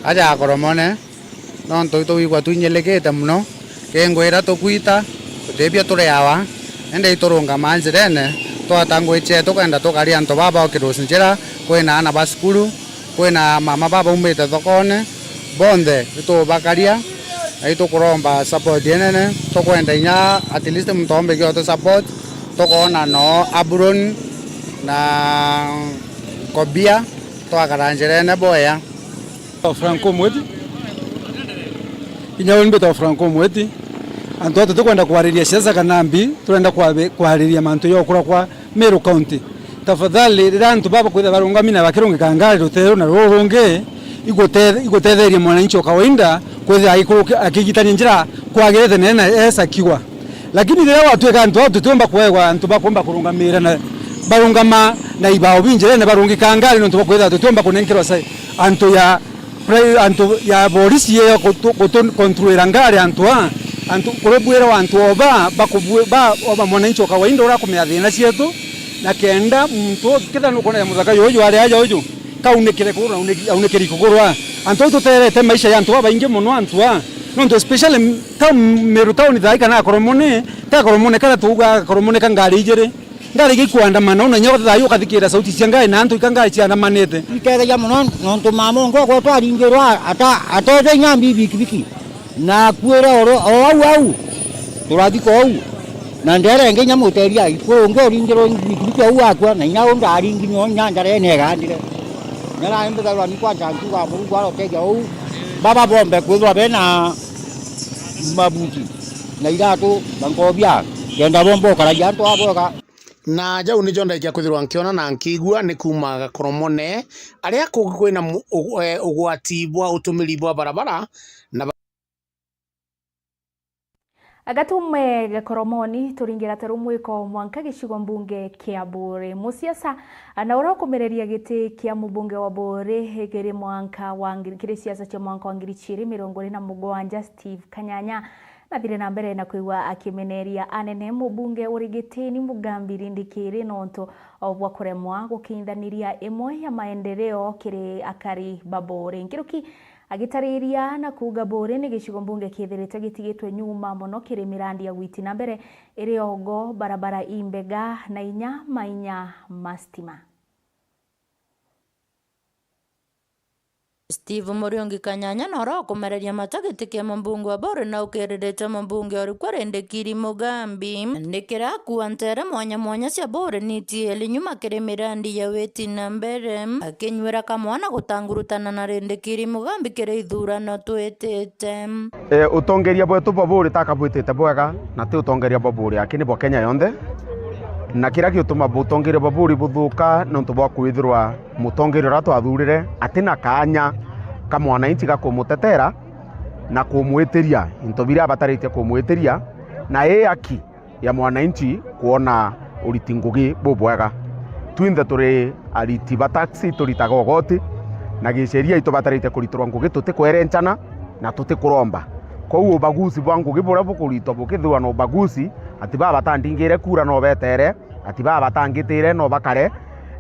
aja Gakoromone no ntu tuigwa tunyelekete muno kengwira tukwita tutebia tureawa ende iturunga manjirene twatangwiche tukenda tukari antu baba okirusinjira kwina ana basukuru kwina mama baba umite thokone bonde itubakaria itukuromba support yenene tukwenda inya at least mtombe kyo support tukona no Abron na Kobia twakaranjirene boya Franco Mweti inya unbeta Franco Mweti antu tukwenda kuhariria siasa kanambi turenda kuhariria mantu yokura kwa Meru County. Tafadhali rantu baba kwitha barungamina bakirungi kangari rutero na rurungi igutetheria mwananchi wa kawaida kwitha akigitania njira kwagirete nena esa kiwa lakini leo watu kantu tutomba kwegwa antu bakomba kurungamira na barungama na ibao binjire na barungi kangari no tukwitha tutomba kunenkerwa sai antu ya polisi ye control ngari antu kurebwera antu oba oba mwananchi wa kawaida ura kumeathina cietu na kenda mtu kitha nuko na muthaka yoyo ari aja uju kaunekere kura unekeri kugurwa antu tuterete maisha ya antu aba inge muno antu no ndo especially Meru town thaika na Gakoromone kana tuga Gakoromone kangari ijere ngari gikwandamana una nyago thayo kathikira sauti cia ngai na antu ikangari cia ndamanete itetheria muno no ntu mamongo ko twaringirwa atote nyambi bikibiki na kwira oro au turathiko au na ndere ngenya muteria iko ngoringiro bikibiki au akwa na nya onda aringinyo nyanja rene gandire nara imbuga rwa ni kwa chantu wa mungu aro teja au baba bombe kwithwa bena mabuti na iratu bankobia kenda bombo karaja to aboka na jau ni jonda ikia kwithirwa nkiona na nkigua ni kuma Gakoromone aria kwina ugwati bwa utumiri bwa barabara na agatume Gakoromoni turingira terumwiko mwanka gicigo mbunge kia Bore musiasa na ura kumereria giti kia mbunge wa Bore hegere mwanka wa kire siasa cha mwanka wa 2027 Steve Kanyanya na thire na mbere na kuigwa akimeneria anene mbunge urigitini Mugambiri Ndikiri nonto obwa kuremwa gukindaniria imwe ya maendeleo kire akari Babore nkiruki agitariria na kuga Bore ni gicigo mbunge kithirite gitigitwe nyuma muno kiri mirandi ya gwiti na mbere iriogo barabara imbega na inya mainya mastima. Steve Muriongi Kanyanya noro kumereria matagiti kia mbunge wa Bore na ukererete mbunge ori kwarendekiri Mugambi ndikira kuantere mwanya cia Bore nitieli nyuma kiri mirandi ya witi na mbere akinywera kamwana gutangurutana na rendekiri Mugambi kiri ithurano twitite utongeria bwetu bwa Bore takabwitite bwega na ti utongeria bwa Bore akini bwa Kenya yonthe na kira giutuma butongeria bwa Bore buthuka nontu bwa kwithirwa mutongeria ura twathurire atina kanya kamwana inti ga kumutetera na kumwitiria into biria abataritie kumwitiria na haki ya mwananchi kuona uriti ngugi bubwega. Twinthe turi ariti ba taxi turitaga ogoti na giceria itu batarite kuriturwa ngugi tutikwerenchana na tutikuromba. Kwa hiyo ubaguzi bwa ngugi bura bukurito bukithwa no ubaguzi ati baba batandingire kura no betere ati baba batangitire no bakare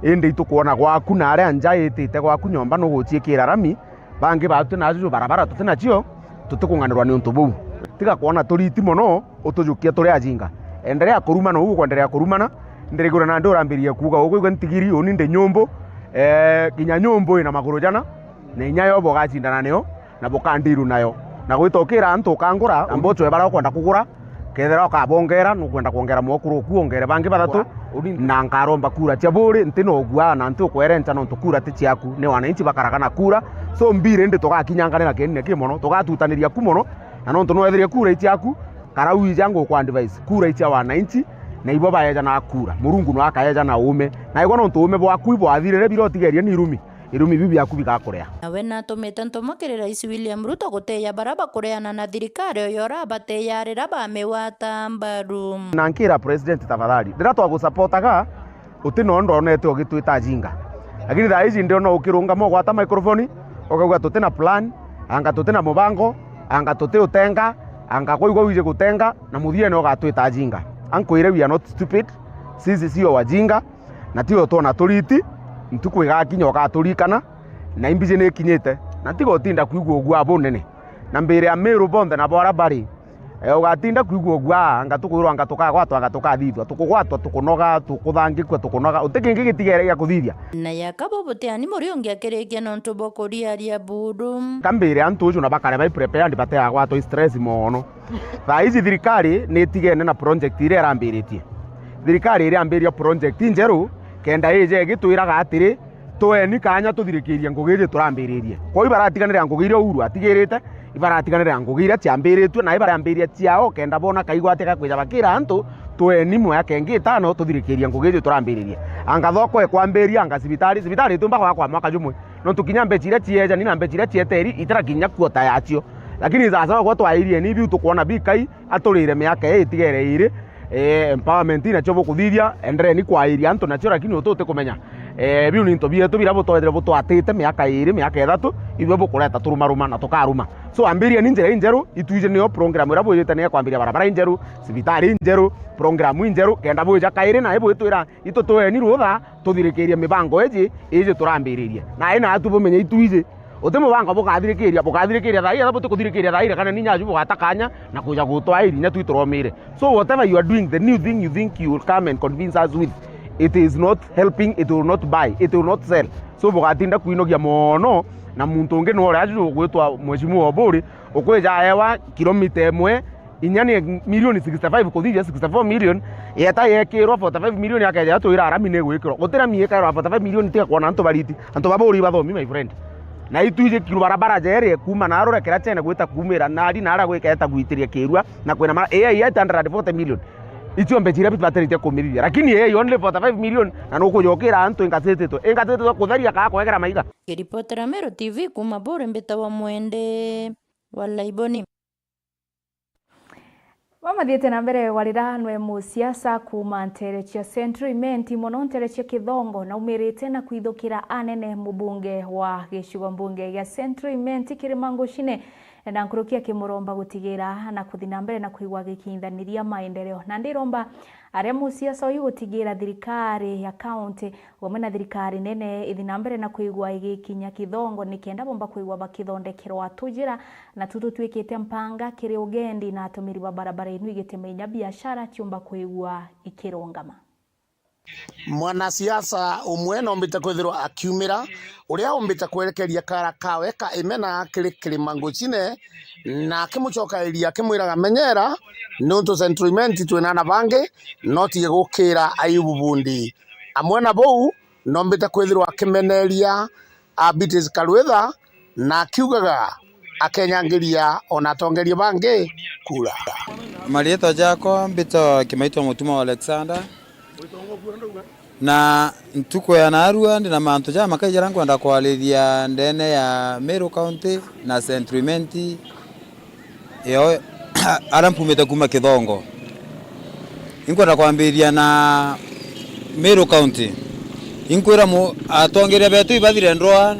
indi itukuona gwaku na aria nja itite gwaku nyomba no guchiekira rami bangi batu na azu barabara tutina cio tutikunganirwa ni untu buu tiga kuona turiti muno utujukia turi ajinga endelea kuruma no kuendelea kurumana ndirigura na ndo rambirie kuga ugo ntigiri oni nde nyombo kinya nyombo ina maguru jana na inyayo bogachindana nayo na bokandiru nayo na gwitokira antu kangura ambocho ebara kwenda kugura kethera ukabongera no kwenda kuongera mwokuru kuongere bangi batatu na nkaromba kura cia buri ntino ogwa na ntu kwerencha no ntukura ti ciaku ne wananchi bakaragana kura so mbire ndi tugakinyanganira kenne kimono tugatutaniria kumono na no ntu ethiria kura itiaku karau ijango kwa device kura itia wananchi na ibo bayeja na kura murungu no akayeja na ume na igo no ntu ume bwaku ibo athirire biro tigeria ni irumi bibi yaku bigakurea nawe natumite ntumakire Rais William Ruto guteya baraba kureana na thirikari oyo rabateyarira bamewata mbaru na nkira president tafadhali ndira twa gusapotaga utino ndonete ogitwita jinga lakini thaa ici ndio no ukirunga mo gwata microphone ukauga tutina plan anga tutina mubango anga tuti utenga anga koigwa wije gutenga na muthie no gatwita jinga ankwire we are not stupid sisi sio wajinga na tio tona turiti ntuku igakinya ugaturikana na imbije ne kinyete na tigo tinda kuigwa ogwa abonene na mbere ya Meru bonde na bora bari ugatinda kuigwa ogwa anga tukwirwa anga tukagwatwa anga tukathithwa tukugwatwa tukunoga tukuthangikwa tukunoga utikingi gitigere ya kuthithia na yakabo boteani muriongi akirikia no ntubokoria ria buru kambere antu uju na bakare bai prepare ndi bate agwato stress mono thaa ici thirikari ni tigene na project ire arambiritie thirikari ire ambiria project njeru kenda ije gitwiraga atiri tweni kanya tuthirikiria ngugire turambiririe kwa ibaratiganira ngugire uru atigirite ibaratiganira ngugire ciambiritwe na ibarambiria ciao kenda bona kaigwa ateka kwija bakira antu tweni mwe kengi 5 tuthirikiria ngugire turambiririe anga thoko ekwambiria anga cibitari tumba kwa mwaka jumwe no tukinya mbechire cieja ni na mbechire cieteri itara kinya kuota yacio lakini sasa kwa twairie ni biu tukuona bikai aturire miaka itigere ire empowerment ina chobo kuthithia endere ni kwa iria antu nacio lakini utote kumenya biu ni ntobie tubira butwethire butwatite miaka 2 miaka 3 ibwe bukureta turuma na tukaruma so ambiria ni njira injeru ituje niyo program ira bwite ne kwambiria barabara injeru cibitari injeru program injeru kenda bwija kaire na ibwe twira itutoe ni rutha tuthirikiria mibango eji ije turambiririe na ina atu bumenye ituje utimo banga bukathirikiria thaira thabu tukuthirikiria thaira kana ninya ajubu gatakanya na kuja gutwa irinya twitoromire so whatever you are doing the new thing you think you will come and convince us with it is not helping it will not buy it will not sell so bugatinda kuinogia mono na muntu ungi no ria ajubu gwitwa mheshimiwa Oburi ukweja ewa kilomita imwe inyani milioni 65 kuthithia 64 million yeta yekirwa 45 million akaja atwira arami ne gwikirwa gutira mieka 45 million tiga kuona antu bariti antu baburi bathomi my friend na ituje kiru barabara jere kuma na arore kera tena gwita kumira nari na ara gwiketa gwitiria kirua na kwena ma AI 840 million itio mbechira bitu baterite kumirithia lakini AI only 45 million na no kujokira antu ingatetetwo kutharia ka kwegera maiga kiripotera Meru TV kuma bore mbeta wa mwende wala iboni Wamathiete na mbere wariranwe musiasa kuma ntere cia Central Imenti mono ntere cia Kithongo na umirite na kuithukira anene mubunge wa gicigo mbunge ya Central Imenti Kirimangoshine na nkurukia kimuromba gutigira na kuthina mbere na kuigwa gikindaniria maendeleo na ndiromba aria musiasa uyu gutigira thirikari ya county wamena thirikari nene ithina mbere na kuigwa igikinya Kithongo nikenda bomba kuigwa bakithondekerwa tujira na tutu twikite mpanga kiri ugendi na atumiri wa barabara inu igitemenya biashara tiumba kuigwa ikirongama mwanasiasa umwe no mbite kwithirwa akiumira uria umbite kwerekeria kara kawe ka imena Kirimangochine na kimuchokairia akimwiraga menyera nuntu Central twinana bange no tie gukira Ayubu Bundi amwe na bou no mbite kwithirwa akimeneria Beatrice Karwitha na kiugaga akenyangiria ona tongeria bange kura Marieto jako mbito kimaitwa Mutuma Alexander na ntuko ya narua ndina mantu ja makaijara kwenda kwalithia ndene ya Meru County na Central Imenti yo arampumite kuma Kithongo inkwenda kwambiria na Meru County inkwira atongeria betu ibathire ndroa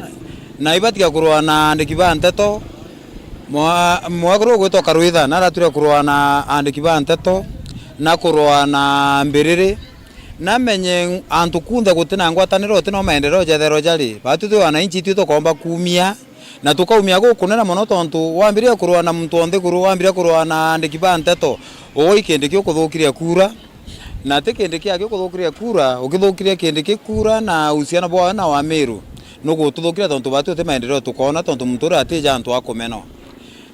na ibatiga kurwa na andiki ba nteto mwagro gwito Karuitha na rature kurwa na andiki ba nteto na kurwa na mbiriri na menye antu kunthe gutina ngwataniro tino maendeleo jethero jari batu tu wananchi tu tukomba kumia na tukaumia gukunena muno tontu wambiria kurwa na muntu onthe kuru wambiria kurwa na andiki ba nteto ikende kyo kuthukiria kura na tekende kya kyo kuthukiria kura ukithukiria kende kikura na usiana bwa na wa Meru nugo tuthukiria tontu batu te maendeleo tukona tontu muntu uri atija antu akomeno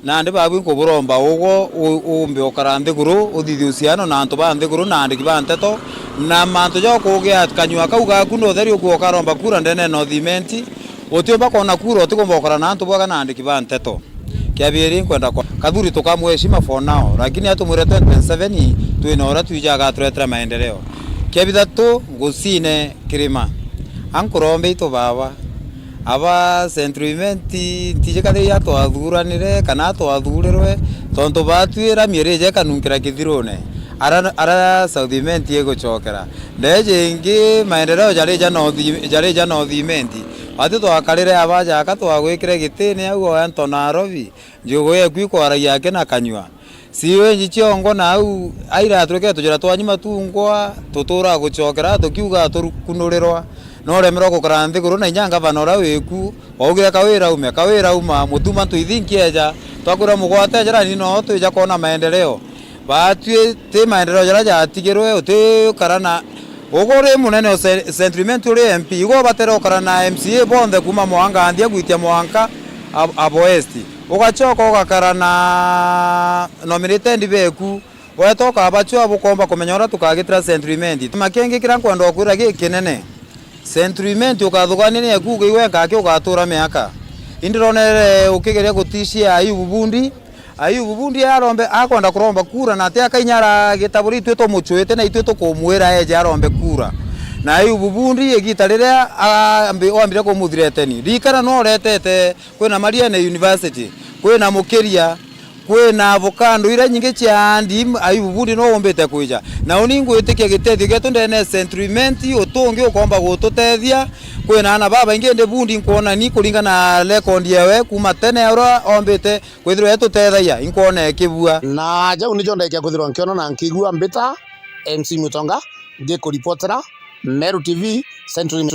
na ndi babu ko buromba ugo umbe okarande guru uthithia usiano na antu ba nthiguru na andiki ba nteto na mantu jo kugia kanywa kauga kuno theri uko karomba kura ndene no thimenti utiomba kona kura utikomba okara na antu bwa na andiki ba nteto kiabiri kwenda kwa kadhuri tukamheshima for now lakini atumure 2027 tuinora tuijaga turetra maendeleo kiabithatu gusine kirima ankurombe ito baba aba centrimenti tijekade ya to athuranire kana to athurirwe tonto batuira miereje kanunkira kithirone ara southimenti yego chokera ndeje ingi maendeleo jareja no thimenti ati to akarire abaja akato agwikire gitini ago anto Nairobi njugo yekwiko ara yake na kanywa siwe njichiongo na au aira tuke tujira twanyima tungwa tutura guchokera tukiuga turukunurirwa no remero gukara nthiguru na inyanga banora weku ogira kawira uma mutuma tuithinkieja twakura mugwate jara ni no tuja kona maendeleo batue te maendeleo jara jatigirwe uti karana ogore munene sentiment uri MP igo batero karana MCA bonde kuma mwanga andia gwitia mwanga aboesti ugachoko ugakarana nominated beku wetoka abacho abukomba kumenyora tukagitra sentiment makengi kira kwenda okwira gikinene sentiment ukathuganire akuge iwe ngake ugatura miaka indironere ukigeria gutishia Ayubu Bundi arombe akonda kuromba kura na te akainyara gitaburi tweto muchwete na itweto kumwira eje arombe kura na Ayubu Bundi egita riria ambire kumuthireteni rikana no retete kwina Mariana University kwina Mukiria kwina avocado ira nyingi cia ndim Ayubu Bundi no ombete kuija na uningu itikia gitethio getu ndene sentiment utungi ukomba gututethia kwina ana baba ingende Bundi nkuona ni kuringana record yewe kuma tene ora ombete kwithirwa etutethia inkuona kibua na jau nijo ndaikia kuthirwa nkiona na nkigua mbita MC Mutonga ngikuripotera Meru TV Central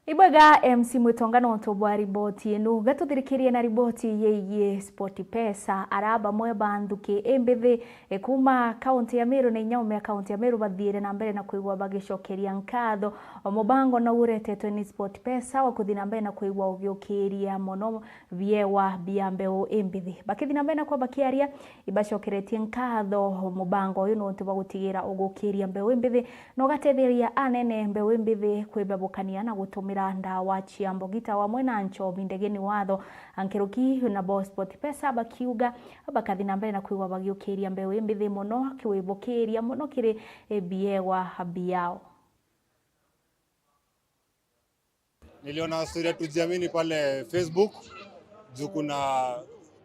Ibwaga MC Mutonga no tobwa riboti enu gatuthirikirie na riboti yeye SportPesa araba mwe banduke embethe kuma kaunti ya Meru na inyaume kaunti ya Meru bathiire na mbere na kuigwa bagicokeria nkatho omubango na uretetwe ni SportPesa wakuthina mbere na kuigwa ugiokiria mono biewa biambeo embethe bakithina mbere na kwa bakiaria ibacokeretie nkatho mubango uyu no tuba gutigira ugukiria mbeo embethe no gatetheria anene mbeo embethe kwibabukania na gutuma ndawa chiambo gita wa mwena ncho bindegeni watho ankeruki na bo SportPesa bakiuga bakathina mbere na kuigwa bagiukiria mbeu embithe muno kiwibukiria muno kiri biewa biao. Niliona story tujiamini pale Facebook juu kuna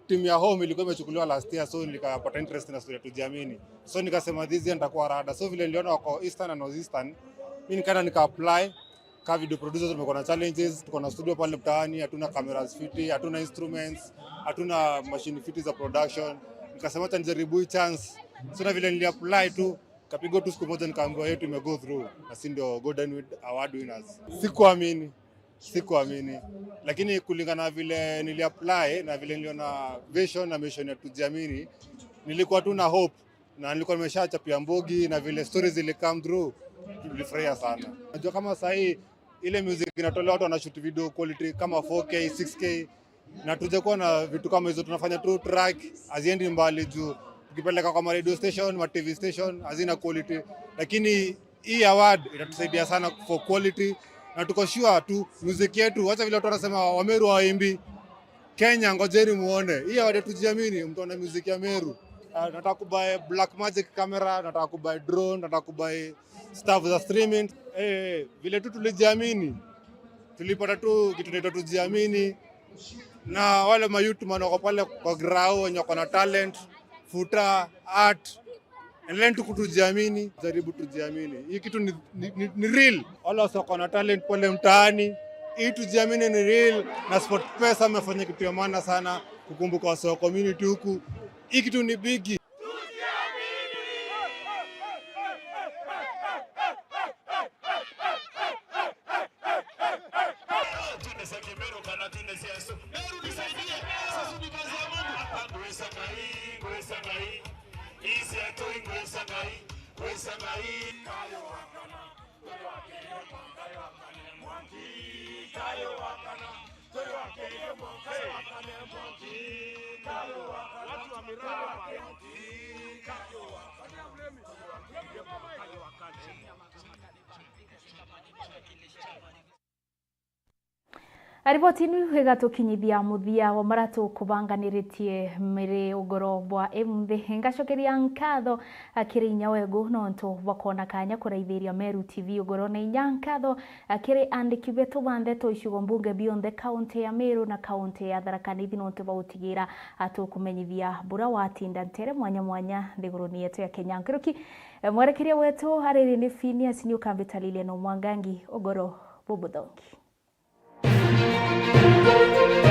timu ya home ilikuwa imechukuliwa last year, so nikapata interest na story tujiamini, so nikasema this year nitakuwa rada. So vile niliona wako Eastern na Northeastern, mimi nikaenda nika apply. Ka video producers tumekuwa na challenges, tuko na studio pale mtaani, hatuna cameras fiti, hatuna instruments, hatuna machine fiti za production. Nikasema acha nijaribu chance. So na vile niliapply tu, kapigo tu siku moja nikaambiwa yetu ime-go through. Na si ndio Golden Award winners. Sikuamini. Lakini kulingana na vile niliapply na vile niliona vision na mission ya tujiamini, nilikuwa tu na hope na nilikuwa nimeshachapia mbogi na vile stories zile come through. Tulifurahia sana. Unajua kama sasa hii ile music inatolewa watu wanashoot video quality kama 4K, 6K na tujakuwa na vitu kama hizo, tunafanya tu track aziendi mbali juu tukipeleka kwa radio station, ma TV station hazina quality, lakini hii award itatusaidia sana for quality na tuko sure tu music yetu, acha vile watu wanasema wa Meru waimbi Kenya, ngojeni muone hii award tujiamini, mtaona music ya Meru. Nataka kubuy Black Magic camera, nataka kubuy drone, nataka kubuy stuff za streaming. Vile tu tulijiamini, tulipata tu kitu neto tujiamini, na wale ma YouTube wako pale kwa grao wenye wako na talent, futa, art, Endelea tu kutujiamini, jaribu tujiamini. Hii kitu ni real. Wala wasoko na talent pale mtaani. Hii tujiamini ni real. Na SportPesa amefanya kitu ya maana sana kukumbuka wasoko community huku. Hii kitu ni bigi. Ariboti ni wega tukinyithia muthia wa maratu kubanganiritie mire ugoro bwa emuthe ngacokeria nkatho akiri nyawego nonto bakona kanya kuraithiria Meru TV ugoro na nyankatho akiri andiki betu bande to icigo mbunge bionthe kaunti ya Meru na kaunti ya Tharaka Nithi nonto bautigira atukumenyithia bura watinda ntere mwanya mwanya thiguruni yetu ya Kenya nkiruki mwerekeria wetu hariri ni Phineas ni ukambitalilia no Mwangangi ugoro Bubudongi. Thank you.